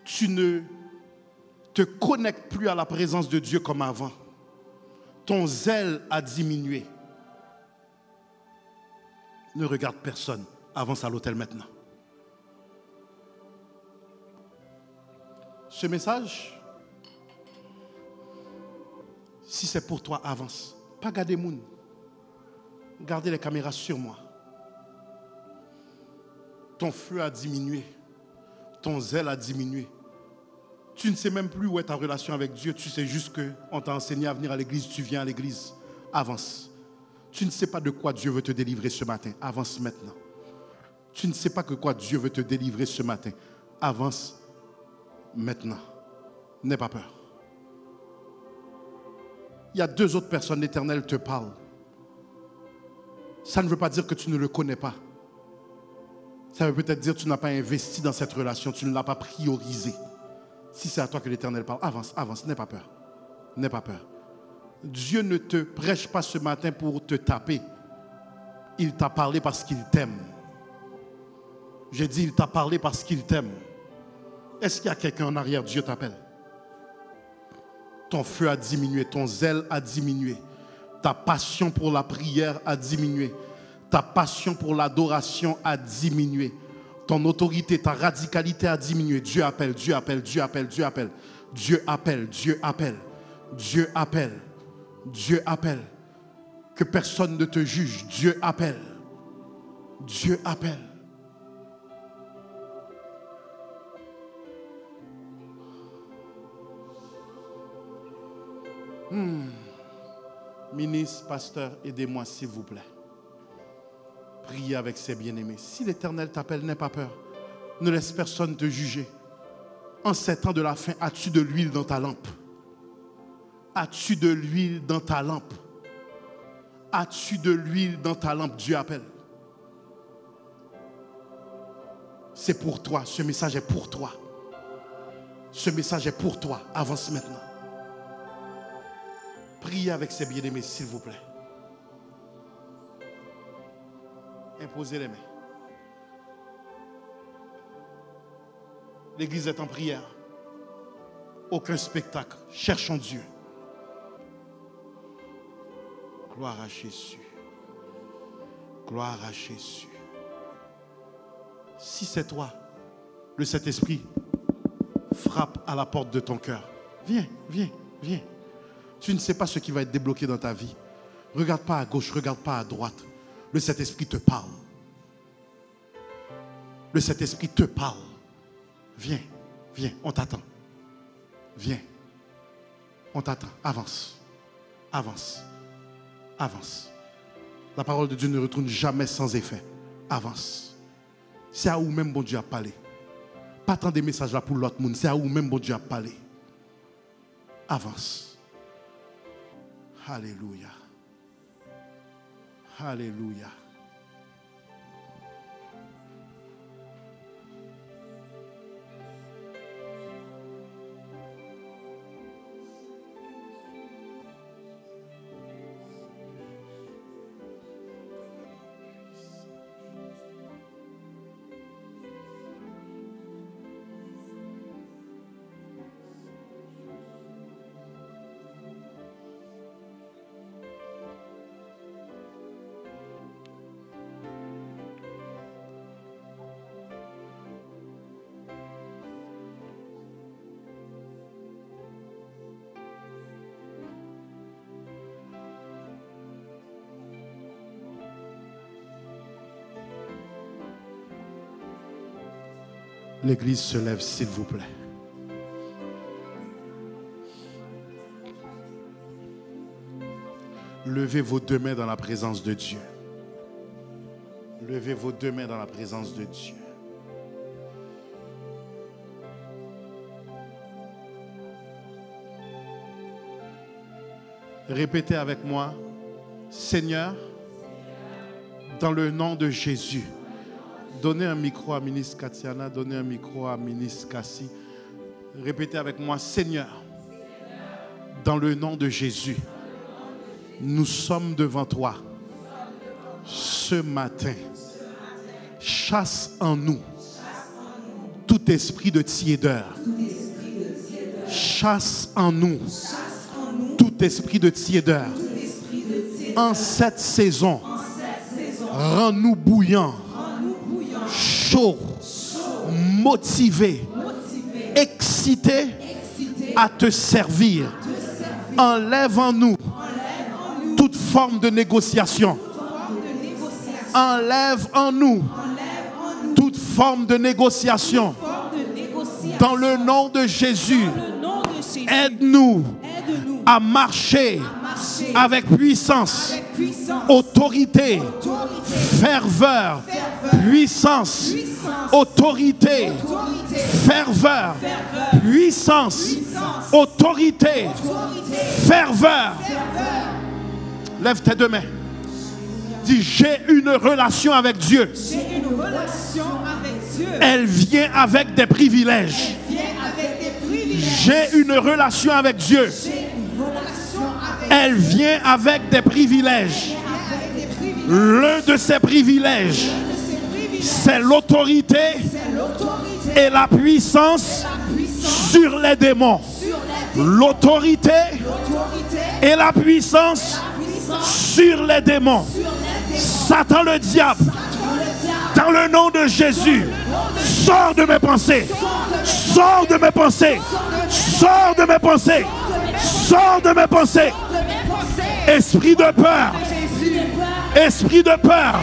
tu ne te connectes plus à la présence de Dieu comme avant, ton zèle a diminué. Ne regarde personne, avance à l'autel maintenant. Ce message, si c'est pour toi, avance. Pas garder moun. Gardez les caméras sur moi. Ton feu a diminué. Ton zèle a diminué. Tu ne sais même plus où est ta relation avec Dieu. Tu sais juste qu'on t'a enseigné à venir à l'église. Tu viens à l'église. Avance. Tu ne sais pas de quoi Dieu veut te délivrer ce matin. Avance maintenant. Tu ne sais pas de quoi Dieu veut te délivrer ce matin. Avance maintenant. N'aie pas peur. Il y a 2 autres personnes, l'Éternel te parle. Ça ne veut pas dire que tu ne le connais pas. Ça veut peut-être dire que tu n'as pas investi dans cette relation, tu ne l'as pas priorisé. Si c'est à toi que l'Éternel parle, avance, avance, n'aie pas peur. N'aie pas peur. Dieu ne te prêche pas ce matin pour te taper. Il t'a parlé parce qu'il t'aime. J'ai dit, il t'a parlé parce qu'il t'aime. Est-ce qu'il y a quelqu'un en arrière? Dieu t'appelle. Ton feu a diminué, ton zèle a diminué. Ta passion pour la prière a diminué. Ta passion pour l'adoration a diminué. Ton autorité, ta radicalité a diminué. Dieu appelle, Dieu appelle, Dieu appelle, Dieu appelle. Dieu appelle, Dieu appelle. Dieu appelle. Dieu appelle. Que personne ne te juge. Dieu appelle. Dieu appelle. Ministre, pasteur, aidez-moi s'il vous plaît. Priez avec ses bien-aimés. Si l'Éternel t'appelle, n'aie pas peur. Ne laisse personne te juger. En ces temps de la fin, as-tu de l'huile dans ta lampe? As-tu de l'huile dans ta lampe? As-tu de l'huile dans ta lampe? Dieu appelle. C'est pour toi. Ce message est pour toi. Ce message est pour toi. Avance maintenant. Priez avec ces bien-aimés, s'il vous plaît. Imposez les mains. L'église est en prière. Aucun spectacle. Cherchons Dieu. Gloire à Jésus. Gloire à Jésus. Si c'est toi, le Saint-Esprit frappe à la porte de ton cœur. Viens, viens, viens. Tu ne sais pas ce qui va être débloqué dans ta vie. Regarde pas à gauche, regarde pas à droite. Le Saint-Esprit te parle. Le Saint-Esprit te parle. Viens, viens, on t'attend. Viens. On t'attend. Avance. Avance. Avance. La parole de Dieu ne retourne jamais sans effet. Avance. C'est à où même bon Dieu a parlé. Pas tant des messages là pour l'autre monde. C'est à où même bon Dieu a parlé. Avance. Alléluia. Alléluia. L'église se lève, s'il vous plaît. Levez vos deux mains dans la présence de Dieu. Levez vos deux mains dans la présence de Dieu. Répétez avec moi, Seigneur, dans le nom de Jésus. Donnez un micro à ministre Katiana, donnez un micro à ministre Kassi. Répétez avec moi, Seigneur, dans le nom de Jésus, nous sommes devant toi ce matin. Chasse en nous tout esprit de tiédeur. Chasse en nous tout esprit de tiédeur. En cette saison, rends-nous bouillants, chauds, motivés, excités à te servir. Enlève en nous toute forme de négociation. Enlève en nous toute forme de négociation. Dans le nom de Jésus, aide-nous à marcher avec puissance, autorité, ferveur, puissance, autorité, ferveur, puissance, autorité, ferveur. Lève tes deux mains. Dis, j'ai une relation avec Dieu. J'ai une relation avec Dieu. Elle vient avec des privilèges. J'ai une relation avec Dieu. Elle vient avec des privilèges. L'un de ces privilèges, c'est l'autorité et la puissance sur les démons. L'autorité et la puissance sur les démons. Satan le diable, dans le nom de Jésus, sors de mes pensées. Sors de mes pensées. Sors de mes pensées. Sors de mes pensées. Esprit de peur. Esprit de peur.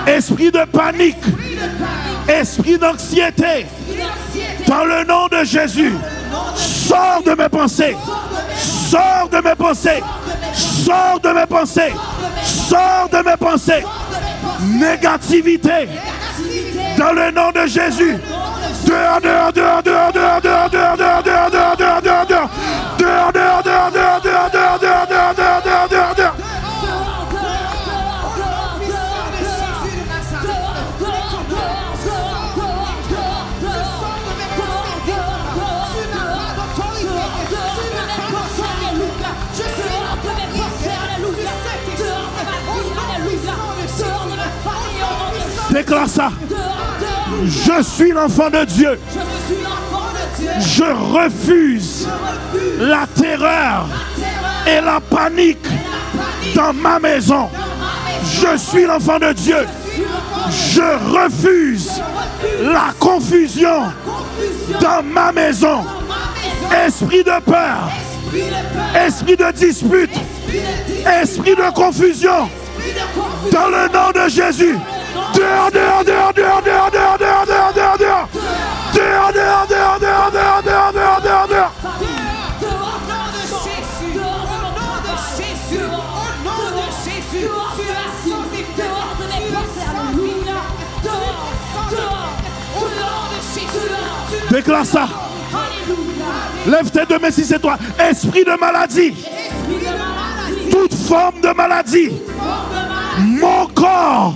Esprit de panique. Esprit d'anxiété. Dans le nom de Jésus, sors de mes pensées. Sors de mes pensées. Sors de mes pensées. Sors de mes pensées. Négativité. Dans le nom de Jésus. Dehors, dehors, dehors, dehors, dehors, dehors, dehors, dehors, dehors, dehors, dehors, dehors, dehors. Dehors, dehors, dehors, dehors, dehors, dehors, dehors, dehors, dehors, dehors, dehors. Déclare ça. Je suis l'enfant de Dieu. Je refuse la terreur et la panique dans ma maison. Je suis l'enfant de Dieu. Je refuse la confusion dans ma maison. Esprit de peur, esprit de dispute, esprit de confusion, dans le nom de Jésus. Dehors, dehors, dehors, dehors, dehors, dehors, dehors, dehors, dehors, dehors. Dehors, dehors, dehors, dehors, dehors, dehors, dehors, dehors, dehors. Déclare ça. Lève tes deux mains si c'est toi. Esprit de maladie. Toute forme de maladie. Mon corps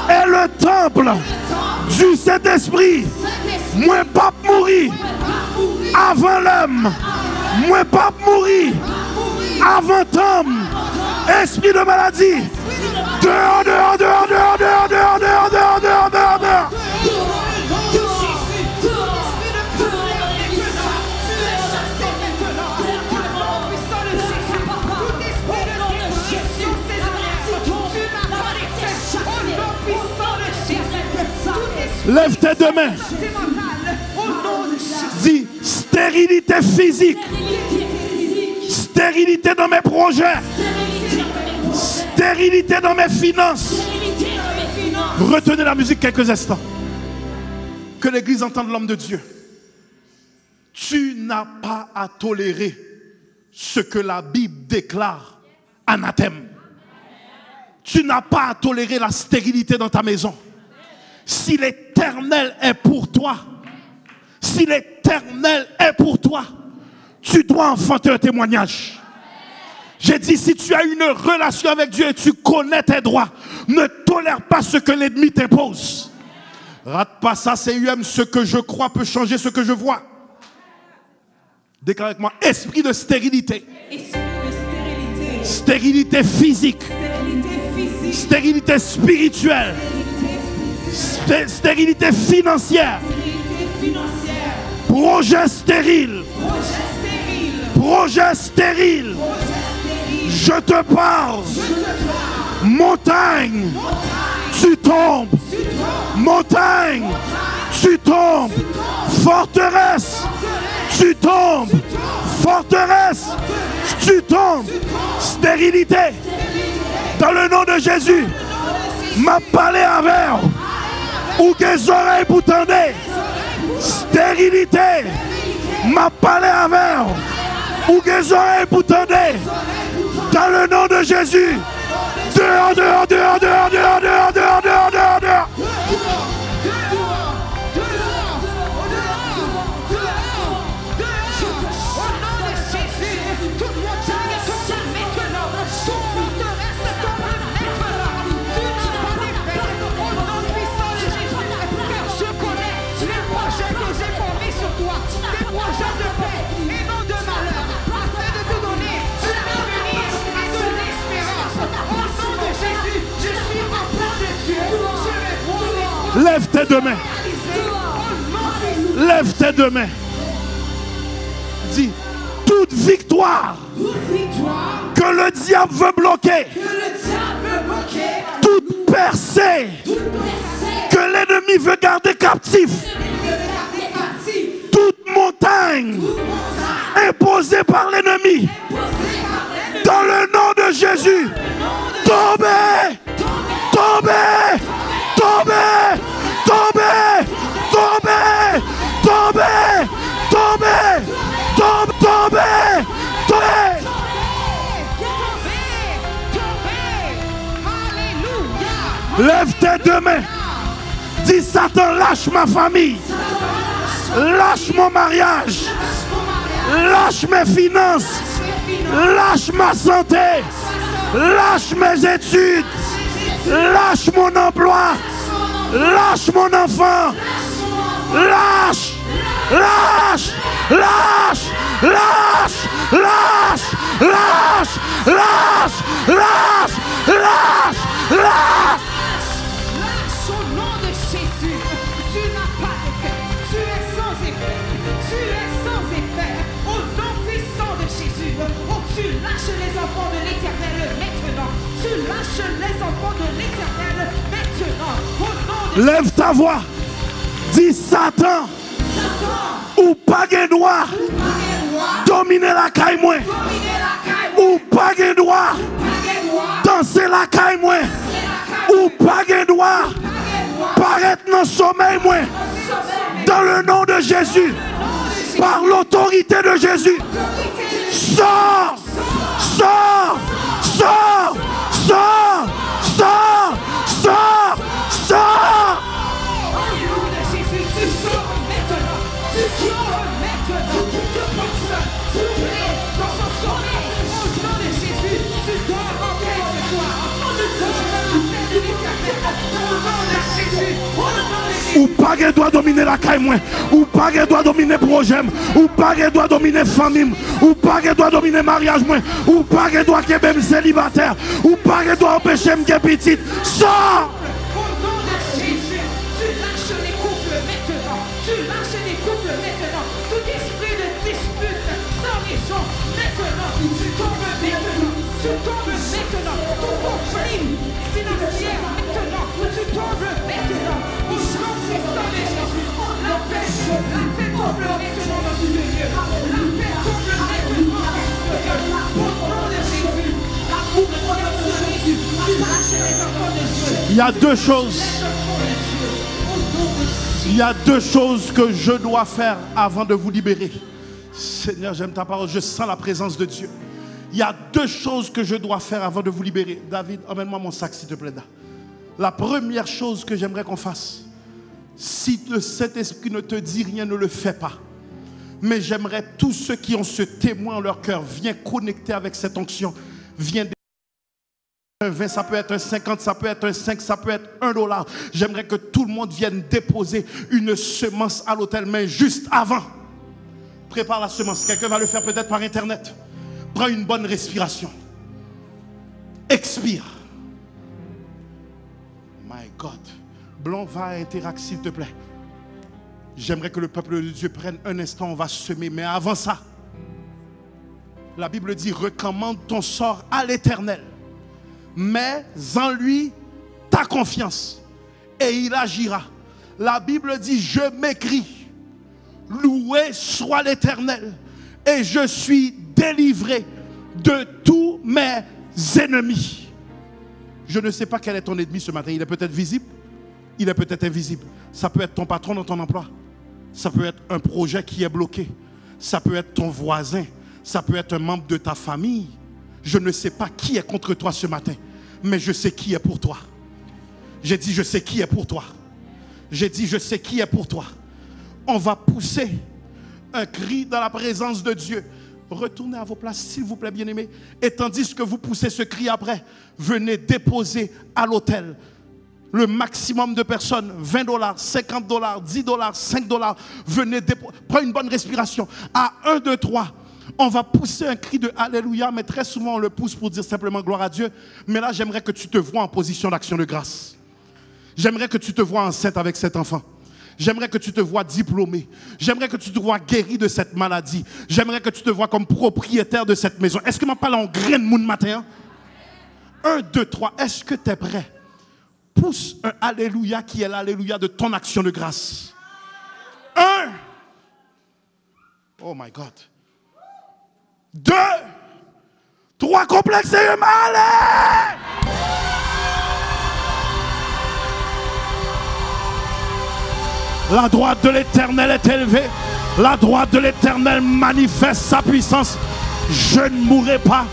est le temple du Saint-Esprit. Moi pas mourir avant l'homme. Moi pas mourir avant l'homme. Esprit de maladie. Dehors, dehors, dehors, dehors, dehors, dehors, dehors, dehors, dehors, dehors, dehors. Lève tes deux mains. Dis stérilité physique. Stérilité dans mes projets. Stérilité dans mes finances. Retenez la musique quelques instants. Que l'Église entende l'homme de Dieu. Tu n'as pas à tolérer ce que la Bible déclare anathème. Tu n'as pas à tolérer la stérilité dans ta maison. Si l'Éternel est pour toi, si l'Éternel est pour toi, tu dois enfanter un témoignage. J'ai dit, si tu as une relation avec Dieu et tu connais tes droits, ne tolère pas ce que l'ennemi t'impose. Rate pas ça, CUM, ce que je crois peut changer ce que je vois. Déclare avec moi, esprit de stérilité. Stérilité physique. Stérilité spirituelle. Stérilité financière. Projet stérile. Projet stérile. Je te parle. Montagne, tu tombes. Montagne, tu tombes. Forteresse, tu tombes. Forteresse, tu tombes. Stérilité. Dans le nom de Jésus, m'a parlé avec ou des oreilles pour tendre. Stérilité, m'a parlé avec ou des oreilles pour tendre. Dans le nom de Jésus, dehors, dehors, dehors, dehors, dehors, dehors, dehors, dehors, dehors, dehors. Lève tes deux mains. Lève tes deux mains. Dis, toute victoire que le diable veut bloquer, toute percée que l'ennemi veut garder captif, toute montagne imposée par l'ennemi, dans le nom de Jésus, tombez, tombez, tombez, tombez, tombez, tombez, tombez, tombez, tombez, tombez. Lève tes deux mains. Dis, Satan, lâche ma famille. Lâche mon mariage. Lâche mes finances. Lâche ma santé. Lâche mes études. Lâche mon emploi. Lâche mon enfant. Lâche. Lâche. Lâche. Lâche. Lâche. Lâche. Lâche. Lâche. Lâche. Lâche. lâche les enfants de l'Éternel maintenant. Au nom de Lève ta voix. Dis Satan. Ou pas de droit. Dominer la caille moi. Ou pas de droit. Danser la caille moi. Ou pas de droit. Paraître dans le sommeil moi. Dans le nom de Jésus. Par l'autorité de Jésus. Sors. Sors. Sors. Sors. Sors. Sors. Sors. Ou pas qu'elle doit dominer la caille moi, ou pas qu'elle doit dominer le projet, ou pas qu'elle doit dominer la famille, ou pas qu'elle doit dominer le mariage moi, ou pas qu'elle doit qu'elle même célibataire, ou pas qu'elle doit empêcher me qu'elle petite. Sors! Au nom de Jésus, tu lâches les couples maintenant. Tu lâches les couples maintenant. Tout esprit de dispute sans raison maintenant. Tu tombes maintenant. Tu tombes maintenant. Tout conflit financier maintenant. Tu tombes maintenant. Au nom puissant de Jésus. La paix tombe maintenant dans ce lieu. La paix tombe maintenant dans ce lieu. Au nom de Jésus. Au nom de Jésus. Tu lâches les enfants de Dieu. Il y a deux choses. Il y a deux choses que je dois faire avant de vous libérer. Seigneur, j'aime ta parole, je sens la présence de Dieu. Il y a deux choses que je dois faire avant de vous libérer. David, emmène-moi mon sac s'il te plaît. La première chose que j'aimerais qu'on fasse, si le Saint-Esprit ne te dit rien, ne le fais pas. Mais j'aimerais tous ceux qui ont ce témoin en leur cœur, viens connecter avec cette onction. Viens un 20, ça peut être un 50, ça peut être un 5, ça peut être $1. J'aimerais que tout le monde vienne déposer une semence à l'autel, mais juste avant. Prépare la semence. Quelqu'un va le faire peut-être par internet. Prends une bonne respiration. Expire. My God. Blanc, va interact s'il te plaît. J'aimerais que le peuple de Dieu prenne un instant, on va semer. Mais avant ça, la Bible dit, recommande ton sort à l'Éternel. Mets en lui ta confiance et il agira. La Bible dit, je m'écris, loué soit l'Éternel et je suis délivré de tous mes ennemis. Je ne sais pas quel est ton ennemi ce matin. Il est peut-être visible, il est peut-être invisible. Ça peut être ton patron dans ton emploi. Ça peut être un projet qui est bloqué. Ça peut être ton voisin. Ça peut être un membre de ta famille. Je ne sais pas qui est contre toi ce matin, mais je sais qui est pour toi. J'ai dit, je sais qui est pour toi. J'ai dit, je sais qui est pour toi. On va pousser un cri dans la présence de Dieu. Retournez à vos places, s'il vous plaît, bien-aimés. Et tandis que vous poussez ce cri après, venez déposer à l'autel le maximum de personnes, $20, $50, $10, $5. Venez déposer. Prends une bonne respiration. À 1, 2, 3. On va pousser un cri de Alléluia, mais très souvent on le pousse pour dire simplement gloire à Dieu. Mais là, j'aimerais que tu te vois en position d'action de grâce. J'aimerais que tu te vois enceinte avec cet enfant. J'aimerais que tu te vois diplômé. J'aimerais que tu te vois guéri de cette maladie. J'aimerais que tu te vois comme propriétaire de cette maison. Est-ce que je parle en graine mon matin? 1, 2, 3. Est-ce que tu es prêt? Pousse un Alléluia qui est l'Alléluia de ton action de grâce. 1. Oh my God. 2, 3, complexes et mal. La droite de l'Éternel est élevée. La droite de l'Éternel manifeste sa puissance. Je ne mourrai pas,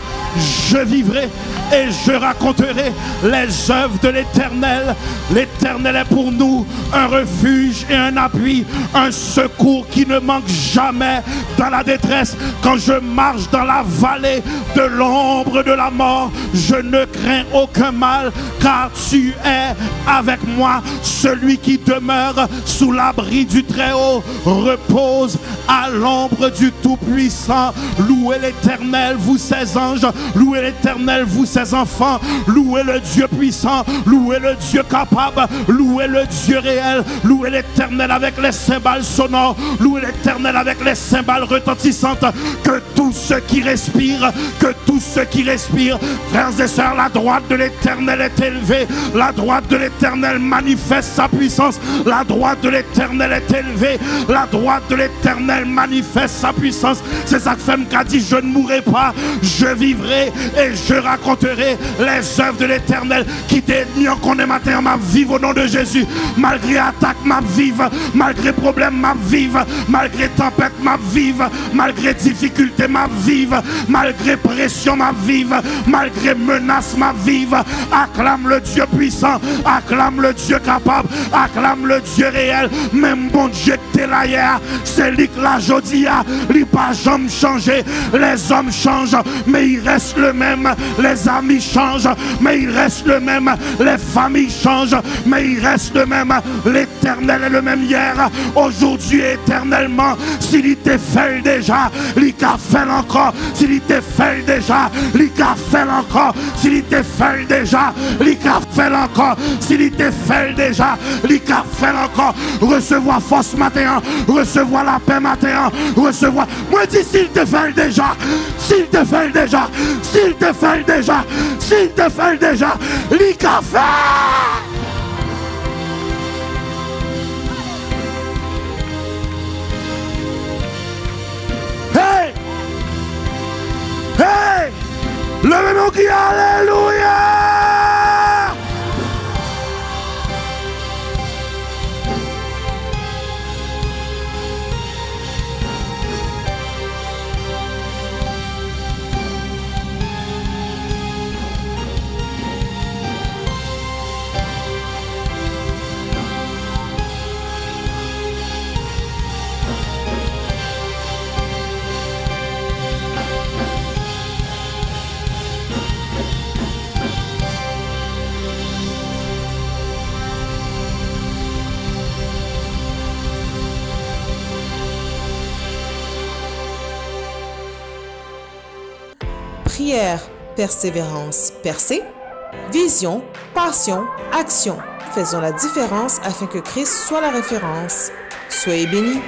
je vivrai et je raconterai les œuvres de l'Éternel. L'Éternel est pour nous un refuge et un appui, un secours qui ne manque jamais dans la détresse. Quand je marche dans la vallée de l'ombre de la mort, je ne crains aucun mal, car tu es avec moi. Celui qui demeure sous l'abri du Très-Haut repose à l'ombre du Tout-Puissant. Louez l'Éternel, vous ses anges. Louez l'Éternel, vous ses enfants. Louez le Dieu puissant. Louez le Dieu capable. Louez le Dieu réel. Louez l'Éternel avec les cymbales sonores. Louez l'Éternel avec les cymbales retentissantes. Que tous ceux qui respirent, que tous ceux qui respirent, frères et sœurs, la droite de l'Éternel est élevée. La droite de l'Éternel manifeste sa puissance. La droite de l'Éternel est élevée. La droite de l'Éternel manifeste sa puissance. C'est ça que Femme qu'a dit, je ne mourrai pas, je vivrai et je raconterai les œuvres de l'Éternel. Qui t'est mis en connaît matin, ma vive au nom de Jésus. Malgré attaque, ma vive. Malgré problème, ma vive. Malgré tempête, ma vive. Malgré difficulté, ma vive. Malgré pression, ma vive. Malgré menace, ma vive. Acclame le Dieu puissant. Acclame le Dieu capable. Acclame le Dieu réel. Même bon Dieu que t'es là hier, c'est lui que la jodia, il pas jamais changé. Les hommes changent, mais il reste le même. Les amis changent, mais il reste le même. Les familles changent, mais il reste le même. L'Éternel est le même hier, aujourd'hui et éternellement. S'il était fait déjà, il a fait encore. S'il était fait déjà, il a fait encore. S'il était fait déjà, il a fait encore. S'il était fait déjà, il a fait encore. Recevoir force matin, recevoir la paix matin, recevoir. Moi dis s'il te fait déjà, s'il te fait déjà, s'il te fait déjà, s'il te fait déjà, il a fait. Hey! Hey! Levez-nous qui alléluia! Prière, persévérance, percée. Vision, passion, action. Faisons la différence afin que Christ soit la référence. Soyez bénis.